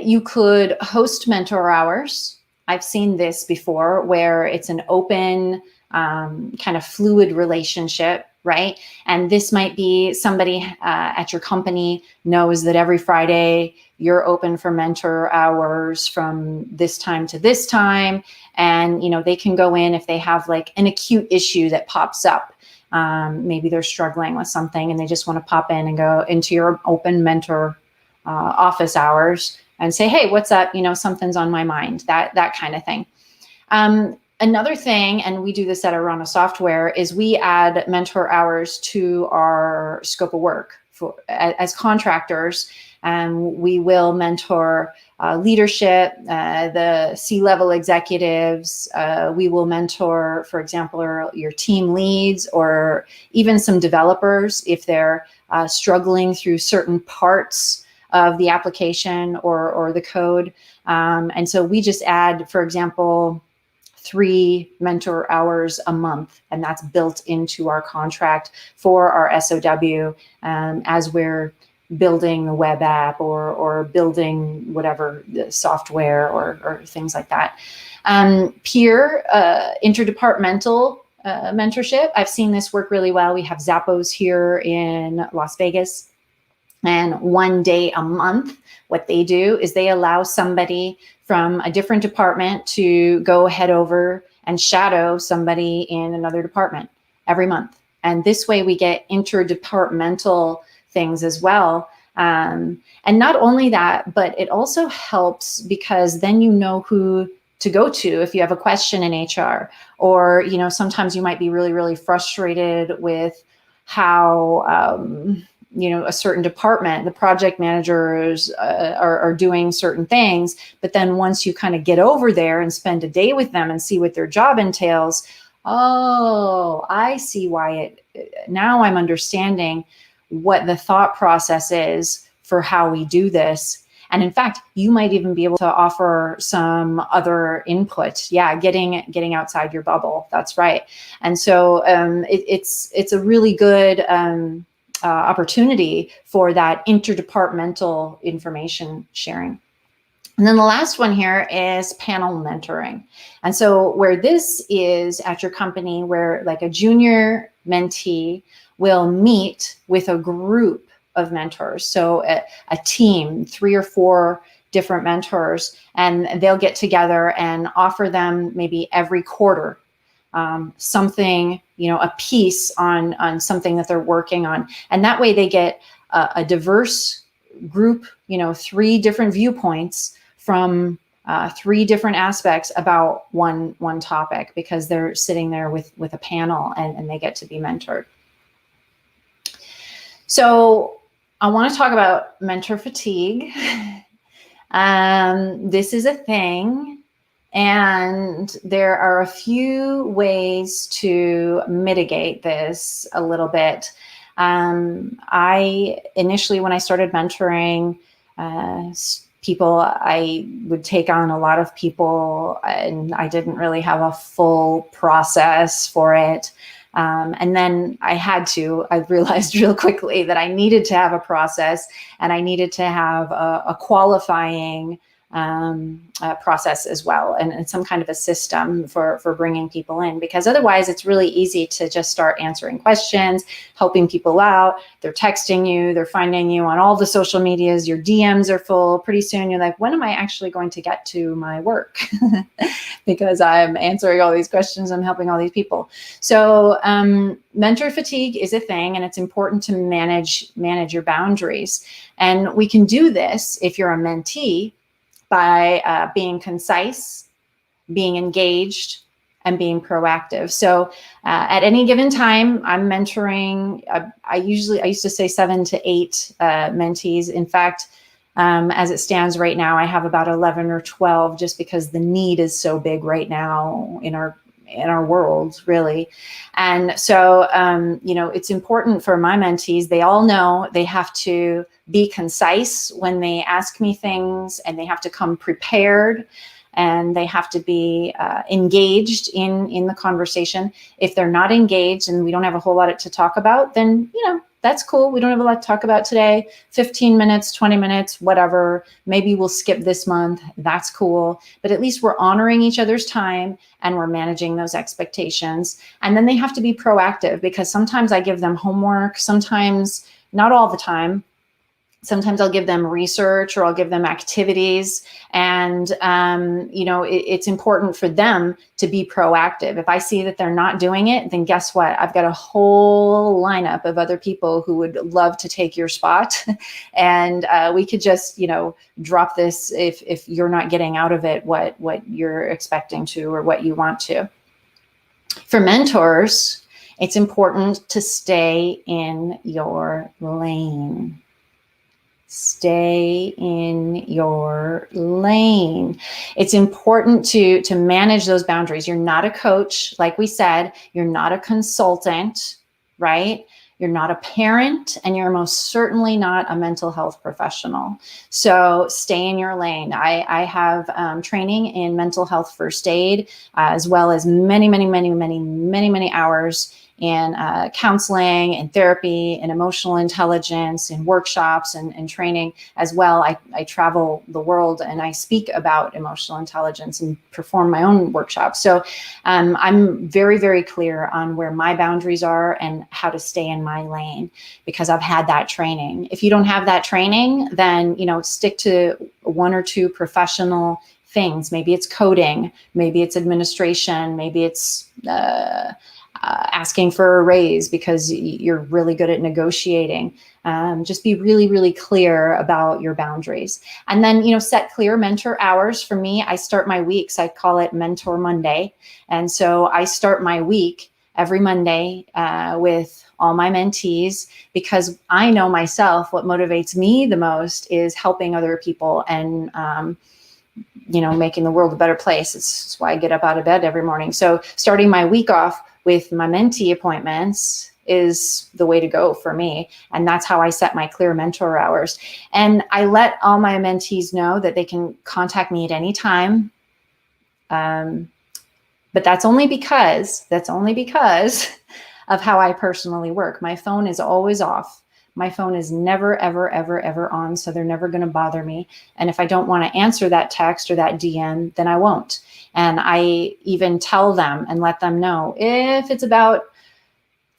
[SPEAKER 2] You could host mentor hours. I've seen this before where it's an open, kind of fluid relationship, right? And this might be somebody at your company knows that every Friday you're open for mentor hours from this time to this time. And, they can go in if they have like an acute issue that pops up. Maybe they're struggling with something and they just want to pop in and go into your open mentor office hours and say, hey, what's up? Something's on my mind, that kind of thing. Another thing, and we do this at Arana Software, is we add mentor hours to our scope of work as contractors. We will mentor leadership, the C-level executives. We will mentor, for example, your team leads or even some developers if they're struggling through certain parts of the application or the code. And so we just add, for example, 3 mentor hours a month, and that's built into our contract for our SOW as we're building a web app or building whatever the software or things like that. Peer interdepartmental mentorship. I've seen this work really well. We have Zappos here in Las Vegas. And 1 day a month, what they do is they allow somebody from a different department to go head over and shadow somebody in another department every month. And this way we get interdepartmental things as well. And not only that, but it also helps because then you know who to go to if you have a question in HR, or, you know, sometimes you might be really, really frustrated with how, you know, a certain department, the project managers are doing certain things. But then once you kind of get over there and spend a day with them and see what their job entails, oh, I see why now I'm understanding what the thought process is for how we do this. And in fact, you might even be able to offer some other input. Yeah, getting outside your bubble. That's right. And so it's a really good opportunity for that interdepartmental information sharing. And then the last one here is panel mentoring. And so where this is at your company, where like a junior mentee will meet with a group of mentors. So a team, 3 or 4 different mentors, and they'll get together and offer them maybe every quarter something, you know, a piece on something that they're working on. And that way they get a diverse group, you know, 3 different viewpoints from 3 different aspects about one topic, because they're sitting there with a panel and they get to be mentored. So I want to talk about mentor fatigue. This is a thing. And there are a few ways to mitigate this a little bit. I initially, when I started mentoring people, I would take on a lot of people, and I didn't really have a full process for it. And then I realized real quickly that I needed to have a process, and I needed to have a qualifying process as well, and some kind of a system for bringing people in, because otherwise it's really easy to just start answering questions, helping people out. They're texting you, they're finding you on all the social medias, your DMs are full. Pretty soon you're like, when am I actually going to get to my work? Because I'm answering all these questions, I'm helping all these people. So mentor fatigue is a thing, and it's important to manage your boundaries. And we can do this if you're a mentee by being concise, being engaged, and being proactive. So at any given time, I'm mentoring, I used to say 7 to 8 mentees. In fact, as it stands right now, I have about 11 or 12, just because the need is so big right now in our world, really. And so, you know, it's important for my mentees. They all know they have to be concise when they ask me things, and they have to come prepared, and they have to be engaged in the conversation. If they're not engaged and we don't have a whole lot to talk about, then, you know, that's cool. We don't have a lot to talk about today. 15 minutes, 20 minutes, whatever. Maybe we'll skip this month. That's cool. But at least we're honoring each other's time, and we're managing those expectations. And then they have to be proactive, because sometimes I give them homework, sometimes, not all the time. Sometimes I'll give them research, or I'll give them activities. And, you know, it's important for them to be proactive. If I see that they're not doing it, then guess what? I've got a whole lineup of other people who would love to take your spot. And we could just, you know, drop this if you're not getting out of it what you're expecting to, or what you want to. For mentors, it's important to stay in your lane. Stay in your lane. It's important to manage those boundaries. You're not a coach, like we said. You're not a consultant, right? You're not a parent, and you're most certainly not a mental health professional. So stay in your lane. I have training in mental health first aid, as well as many hours in counseling and therapy and emotional intelligence and workshops and training as well. I travel the world, and I speak about emotional intelligence and perform my own workshops. So I'm very, very clear on where my boundaries are and how to stay in my lane, because I've had that training. If you don't have that training, then, you know, stick to 1 or 2 professional things. Maybe it's coding, maybe it's administration, maybe it's asking for a raise because you're really good at negotiating. Just be really, really clear about your boundaries. And then, set clear mentor hours. For me, I start my weeks, I call it Mentor Monday. And so I start my week every Monday with all my mentees, because I know myself what motivates me the most is helping other people and making the world a better place. It's why I get up out of bed every morning. So starting my week off with my mentee appointments is the way to go for me. And that's how I set my clear mentor hours. And I let all my mentees know that they can contact me at any time. But that's only because of how I personally work. My phone is always off. My phone is never, ever, ever, ever on. So they're never going to bother me. And if I don't want to answer that text or that DM, then I won't. And I even tell them and let them know if it's about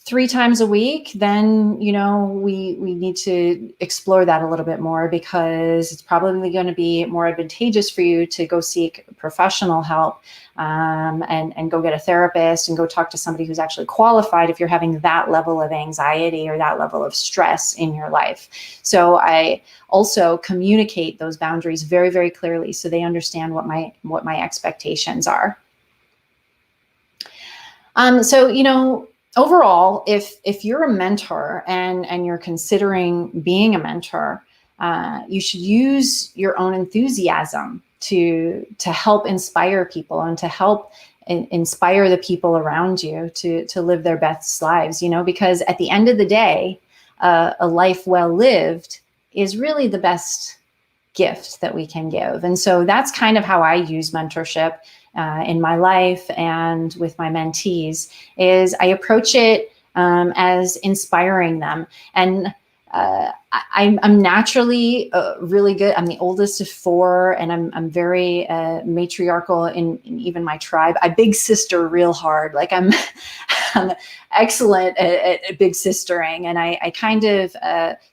[SPEAKER 2] 3 times a week, then, we need to explore that a little bit more, because it's probably going to be more advantageous for you to go seek professional help and go get a therapist and go talk to somebody who's actually qualified if you're having that level of anxiety or that level of stress in your life. So I also communicate those boundaries very, very clearly so they understand what my expectations are. Overall, if you're a mentor and you're considering being a mentor, you should use your own enthusiasm to help inspire people and to help inspire the people around you to live their best lives, because at the end of the day, a life well lived is really the best gift that we can give. And so that's kind of how I use mentorship in my life and with my mentees. Is I approach it as inspiring them. And I'm naturally really good. I'm the oldest of 4, and I'm very matriarchal in even my tribe. I big sister real hard. Like I'm excellent at big sistering, and I kind of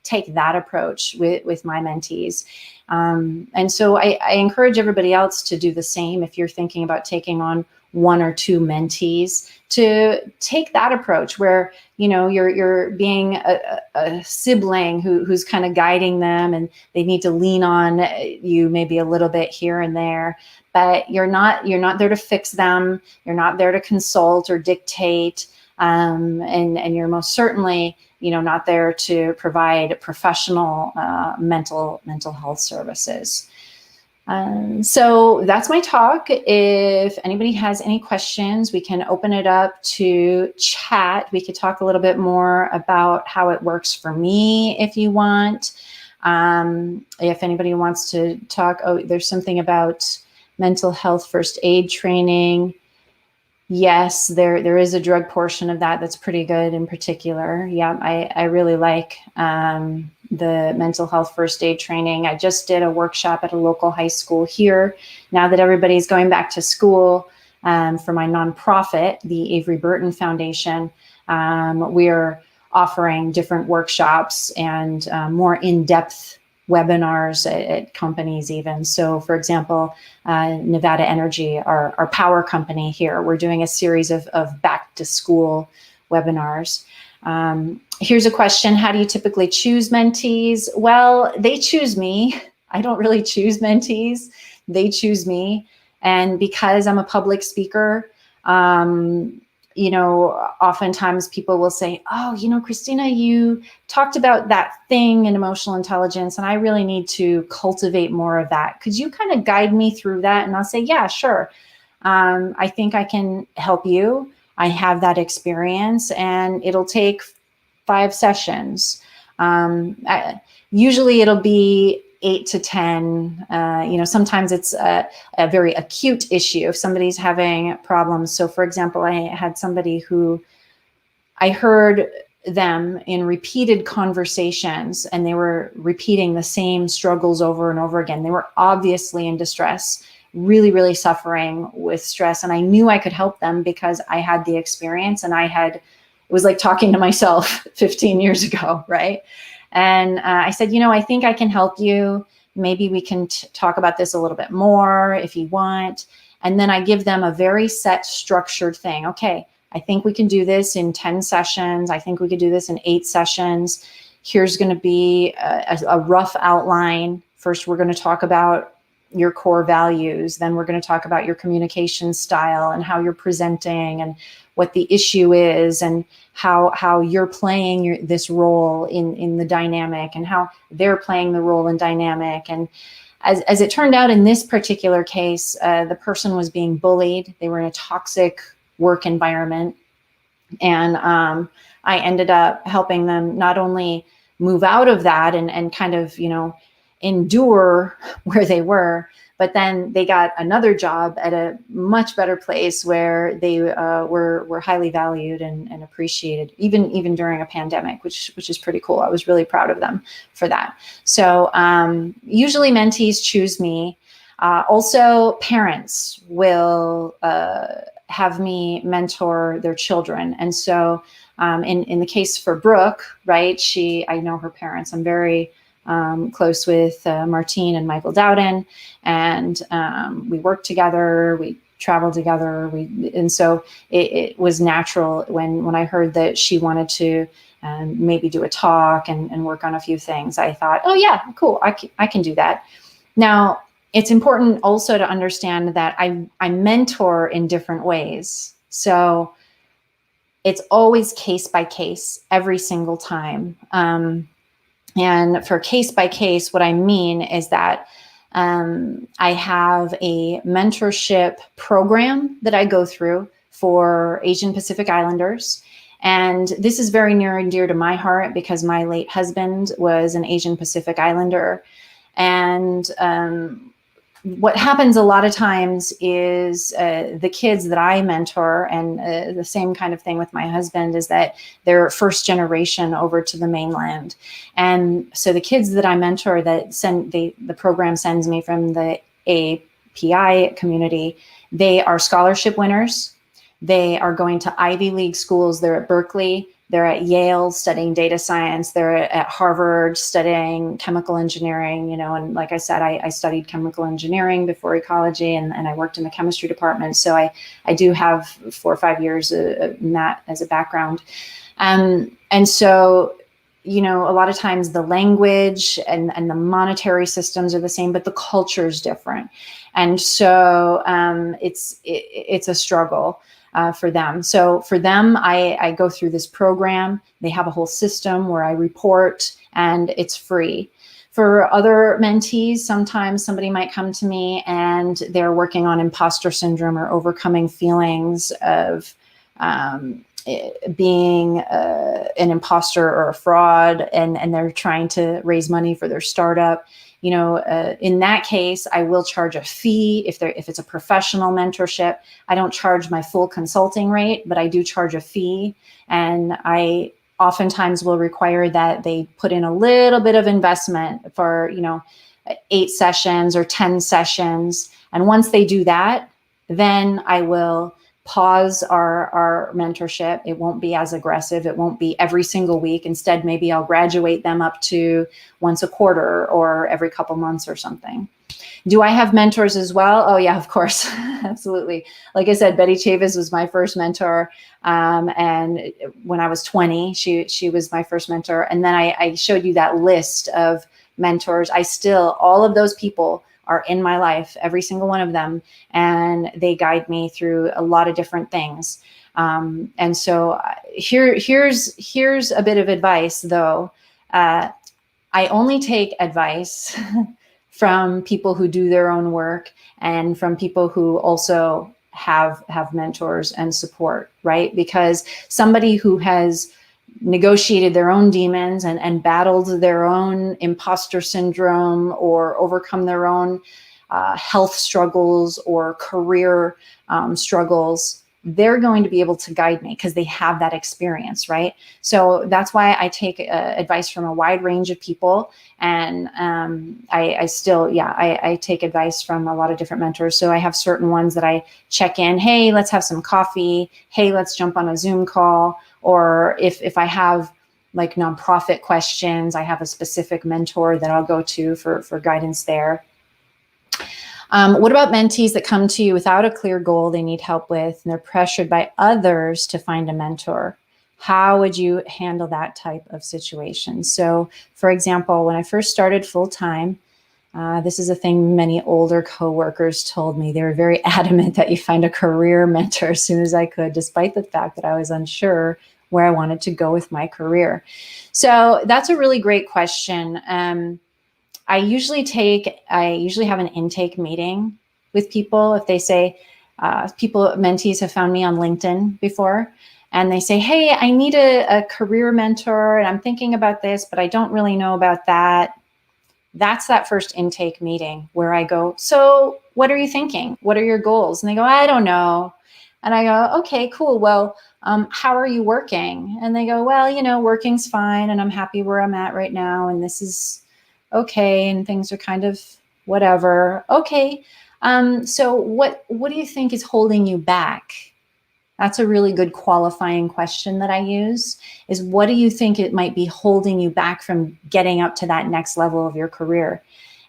[SPEAKER 2] take that approach with my mentees. And so I encourage everybody else to do the same. If you're thinking about taking on 1 or 2 mentees, to take that approach where, you're being a sibling who's kind of guiding them, and they need to lean on you maybe a little bit here and there, but you're not there to fix them. You're not there to consult or dictate. And you're most certainly, not there to provide professional mental health services. So that's my talk. If anybody has any questions, we can open it up to chat. We could talk a little bit more about how it works for me if you want. If anybody wants to talk, there's something about mental health first aid training. Yes, there is a drug portion of that that's pretty good in particular. Yeah, I really like the mental health first aid training. I just did a workshop at a local high school here. Now that everybody's going back to school, for my nonprofit, the Avery Burton Foundation, we're offering different workshops and more in-depth webinars at companies even. So for example, Nevada Energy, our power company here, we're doing a series of back to school webinars. Here's a question: how do you typically choose mentees? Well, they choose me. I don't really choose mentees. They choose me. And because I'm a public speaker, oftentimes people will say, Christina, you talked about that thing in emotional intelligence, and I really need to cultivate more of that. Could you kind of guide me through that? And I'll say, yeah, sure. I think I can help you. I have that experience, and it'll take 5 sessions. Usually it'll be 8 to 10. Sometimes it's a very acute issue if somebody's having problems. So for example, I had somebody who I heard them in repeated conversations, and they were repeating the same struggles over and over again. They were obviously in distress, really, really suffering with stress. And I knew I could help them because I had the experience, and it was like talking to myself 15 years ago, right? And I said, I think I can help you. Maybe we can talk about this a little bit more if you want. And then I give them a very set, structured thing. Okay, I think we can do this in 10 sessions. I think we could do this in 8 sessions. Here's going to be a rough outline. First, we're going to talk about your core values. Then we're going to talk about your communication style and how you're presenting and what the issue is and how you're playing this role in the dynamic and how they're playing the role in dynamic. And as it turned out in this particular case, the person was being bullied. They were in a toxic work environment. And I ended up helping them not only move out of that and kind of, endure where they were, but then they got another job at a much better place where they were highly valued and appreciated, even during a pandemic, which is pretty cool. I was really proud of them for that. So usually mentees choose me. Also, parents will have me mentor their children. And so in the case for Brooke, right, I know her parents. I'm very close with Martine and Michael Dowden, and we work together, we travel together, and so it was natural when I heard that she wanted to maybe do a talk and work on a few things. I thought, oh yeah, cool, I can do that. Now, it's important also to understand that I mentor in different ways. So it's always case by case every single time. And for case by case, what I mean is that I have a mentorship program that I go through for Asian Pacific Islanders. And this is very near and dear to my heart because my late husband was an Asian Pacific Islander. And what happens a lot of times is the kids that I mentor, and the same kind of thing with my husband, is that they're first generation over to the mainland. And so the kids that I mentor the program sends me from the API community, they are scholarship winners. They are going to Ivy League schools. They're at Berkeley. They're at Yale studying data science. They're at Harvard studying chemical engineering, and like I said, I studied chemical engineering before ecology, and I worked in the chemistry department. So I do have 4 or 5 years in that as a background. And so, a lot of times the language and the monetary systems are the same, but the culture is different. And so it's a struggle. For them. So for them, I go through this program. They have a whole system where I report, and it's free. For other mentees, sometimes somebody might come to me and they're working on imposter syndrome or overcoming feelings of being an imposter or a fraud, and they're trying to raise money for their startup. In that case, I will charge a fee if it's a professional mentorship. I don't charge my full consulting rate, but I do charge a fee. And I oftentimes will require that they put in a little bit of investment for, 8 sessions or 10 sessions. And once they do that, then I will pause our mentorship. It won't be as aggressive. It won't be every single week. Instead, maybe I'll graduate them up to once a quarter or every couple months or something. Do I have mentors as well? Oh yeah, of course. Absolutely. Like I said, Betty Chavis was my first mentor. And when I was 20, she was my first mentor. And then I showed you that list of mentors. All of those people are in my life, every single one of them, and they guide me through a lot of different things. And so here's a bit of advice, though. I only take advice from people who do their own work and from people who also have mentors and support, right? Because somebody who has negotiated their own demons and battled their own imposter syndrome or overcome their own health struggles or career struggles, they're going to be able to guide me because they have that experience, right? So that's why I take advice from a wide range of people. And I take advice from a lot of different mentors. So I have certain ones that I check in. Hey, let's have some coffee. Hey, let's jump on a Zoom call. Or if I have like nonprofit questions, I have a specific mentor that I'll go to for guidance there. What about mentees that come to you without a clear goal they need help with, and they're pressured by others to find a mentor? How would you handle that type of situation? So, for example, when I first started full-time, this is a thing many older coworkers told me. They were very adamant that you find a career mentor as soon as I could, despite the fact that I was unsure where I wanted to go with my career. So that's a really great question. I usually have an intake meeting with people. If they say, mentees have found me on LinkedIn before, and they say, hey, I need a career mentor, and I'm thinking about this, but I don't really know about that. That's that first intake meeting where I go, so what are you thinking? What are your goals? And they go, I don't know. And I go, okay, cool. Well, how are you working? And they go, well, working's fine, and I'm happy where I'm at right now, and this is okay, and things are kind of whatever. Okay. So what do you think is holding you back? That's a really good qualifying question that I use, is what do you think it might be holding you back from getting up to that next level of your career?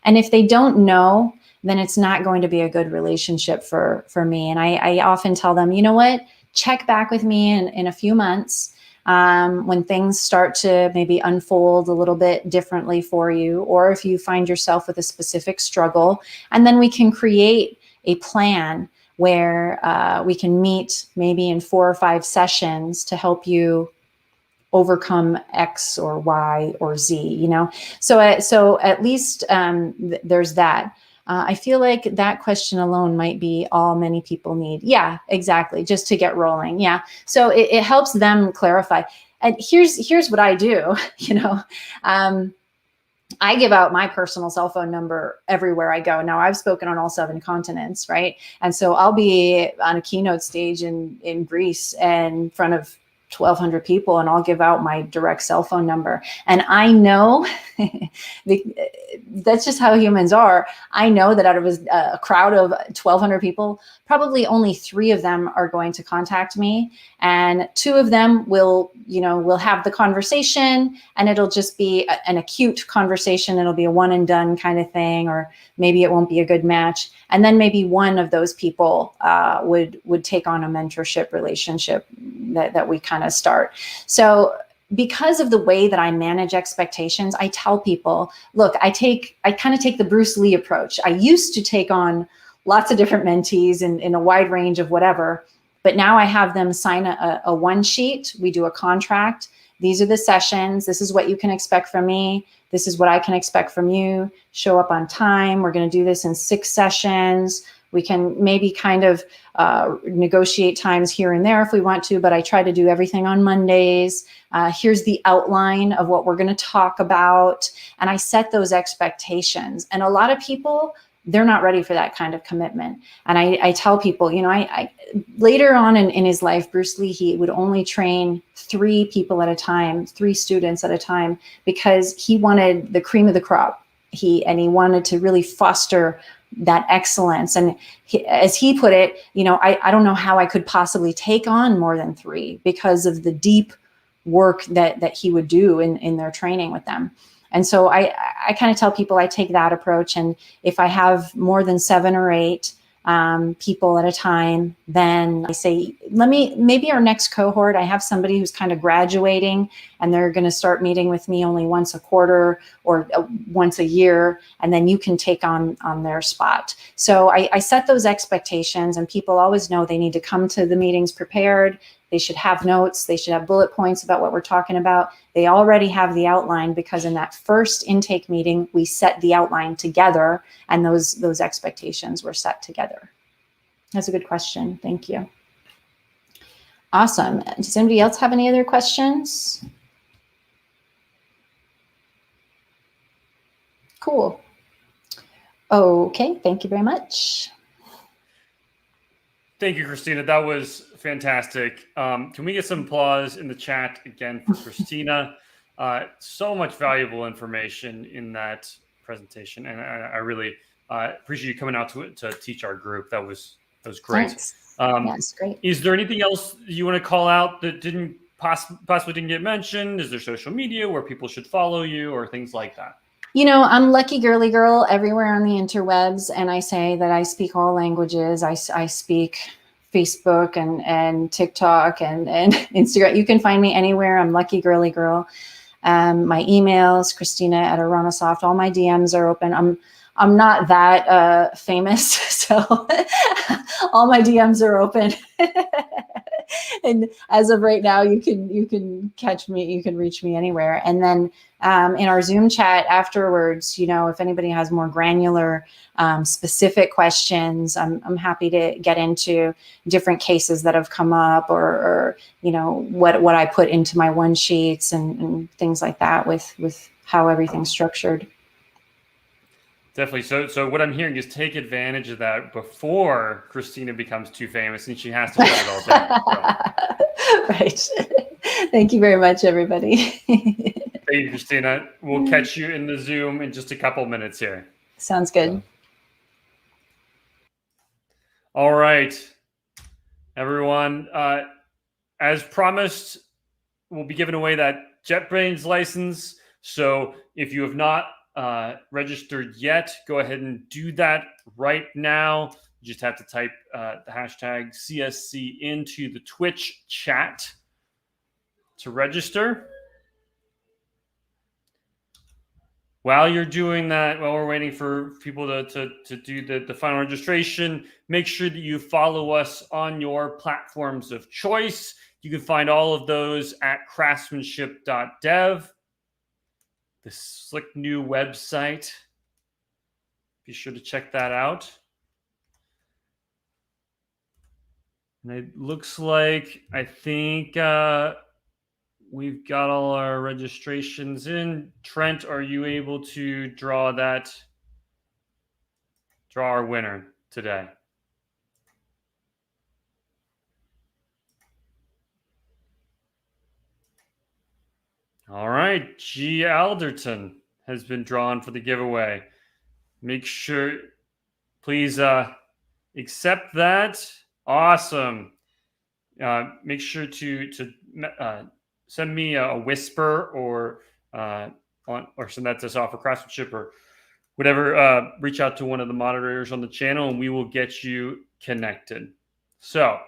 [SPEAKER 2] And if they don't know, then it's not going to be a good relationship for me. And I often tell them, you know what, check back with me in a few months when things start to maybe unfold a little bit differently for you, or if you find yourself with a specific struggle, and then we can create a plan where we can meet maybe in 4 or 5 sessions to help you overcome X or Y or Z, So at least there's that. I feel like that question alone might be all many people need. Yeah, exactly. Just to get rolling. Yeah. So it helps them clarify. And here's what I do, I give out my personal cell phone number everywhere I go. Now, I've spoken on all 7 continents, right? And so I'll be on a keynote stage in Greece and in front of 1,200 people, and I'll give out my direct cell phone number. And I know that's just how humans are. I know that out of a crowd of 1,200 people, probably only 3 of them are going to contact me, and 2 of them will have the conversation, and it'll just be an acute conversation. It'll be a one and done kind of thing, or maybe it won't be a good match. And then maybe one of those people would take on a mentorship relationship that we kind of start. So because of the way that I manage expectations, I tell people, look, I kind of take the Bruce Lee approach. I used to take on lots of different mentees in a wide range of whatever, but now I have them sign a one sheet. We do a contract. These are the sessions. This is what you can expect from me. This is what I can expect from you. Show up on time. We're going to do this in 6 sessions. We can maybe kind of negotiate times here and there if we want to, but I try to do everything on Mondays. Here's the outline of what we're going to talk about. And I set those expectations. And a lot of people, they're not ready for that kind of commitment. And I tell people, I later on in his life, Bruce Lee, he would only train 3 people at a time, 3 students at a time, because he wanted the cream of the crop. He wanted to really foster that excellence. And as he put it, I don't know how I could possibly take on more than 3 because of the deep work that he would do in their training with them. And so I kind of tell people I take that approach. And if I have more than 7 or 8 people at a time, then I say, maybe our next cohort, I have somebody who's kind of graduating and they're going to start meeting with me only once a quarter or once a year, and then you can take on their spot. So I set those expectations, and people always know they need to come to the meetings prepared. They should have notes. They should have bullet points about what we're talking about. They already have the outline, because in that first intake meeting, we set the outline together, and those expectations were set together. That's a good question. Thank you. Awesome. Does anybody else have any other questions? Cool. Okay. Thank you very much.
[SPEAKER 1] Thank you, Christina. That was fantastic. Can we get some applause in the chat again for Christina? So much valuable information in that presentation, and I really appreciate you coming out to teach our group. That was great.
[SPEAKER 2] Yes, great.
[SPEAKER 1] Is there anything else you want to call out that possibly didn't get mentioned? Is there social media where people should follow you or things like that?
[SPEAKER 2] You know, I'm lucky girly girl everywhere on the interwebs, and I say that I speak all languages. I speak Facebook and TikTok and Instagram. You can find me anywhere. I'm lucky girly girl. My emails, Christina@Aronasoft. All my DMs are open. I'm not that famous, so all my DMs are open. And as of right now, you can catch me, you can reach me anywhere. And then in our Zoom chat afterwards, you know, if anybody has more granular, specific questions, I'm happy to get into different cases that have come up, or you know, what I put into my one sheets and things like that with how everything's structured.
[SPEAKER 1] Definitely. So what I'm hearing is take advantage of that before Christina becomes too famous and she has to shut it all down. So.
[SPEAKER 2] Right. Thank you very much, everybody.
[SPEAKER 1] Thank you, Christina. We'll catch you in the Zoom in just a couple minutes here.
[SPEAKER 2] Sounds good.
[SPEAKER 1] All right, everyone. As promised, we'll be giving away that JetBrains license. So if you have not registered yet, go ahead and do that right now. You just have to type the hashtag CSC into the Twitch chat to register. While you're doing that, while we're waiting for people to do the final registration, make sure that you follow us on your platforms of choice. You can find all of those at craftsmanship.dev, the slick new website. Be sure to check that out. And it looks like, I think we've got all our registrations in. Trent, are you able to draw our winner today? All right, G. Alderton has been drawn for the giveaway. Make sure, please accept that. Awesome. Make sure to send me a whisper or send that to Software Craftsmanship or whatever. Reach out to one of the moderators on the channel and we will get you connected. So,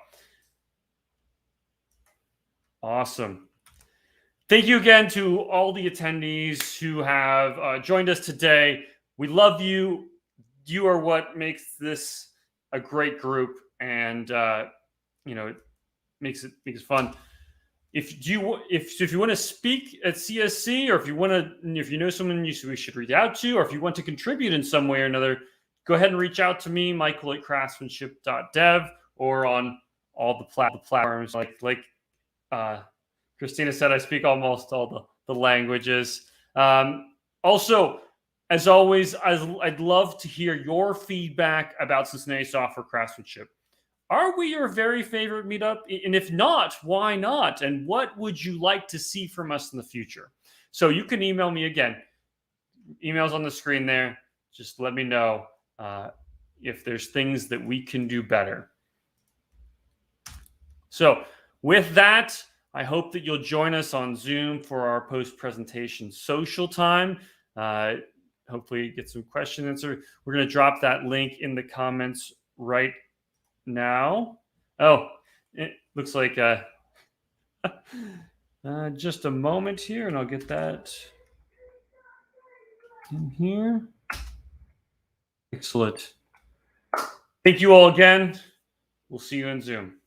[SPEAKER 1] awesome. Thank you again to all the attendees who have joined us today. We love you. You are what makes this a great group, and you know, it makes it fun. If you want to speak at CSC, or if you know someone we should reach out to, or if you want to contribute in some way or another, go ahead and reach out to me, Michael@craftsmanship.dev, or on all the platforms like Christina said, I speak almost all the languages. Also, as always, I'd love to hear your feedback about Cincinnati Software Craftsmanship. Are we your very favorite meetup? And if not, why not? And what would you like to see from us in the future? So you can email me again. Email's on the screen there. Just let me know if there's things that we can do better. So with that, I hope that you'll join us on Zoom for our post-presentation social time. Hopefully get some question answer. We're going to drop that link in the comments right now. Oh, it looks like just a moment here, and I'll get that in here. Excellent. Thank you all again. We'll see you in Zoom.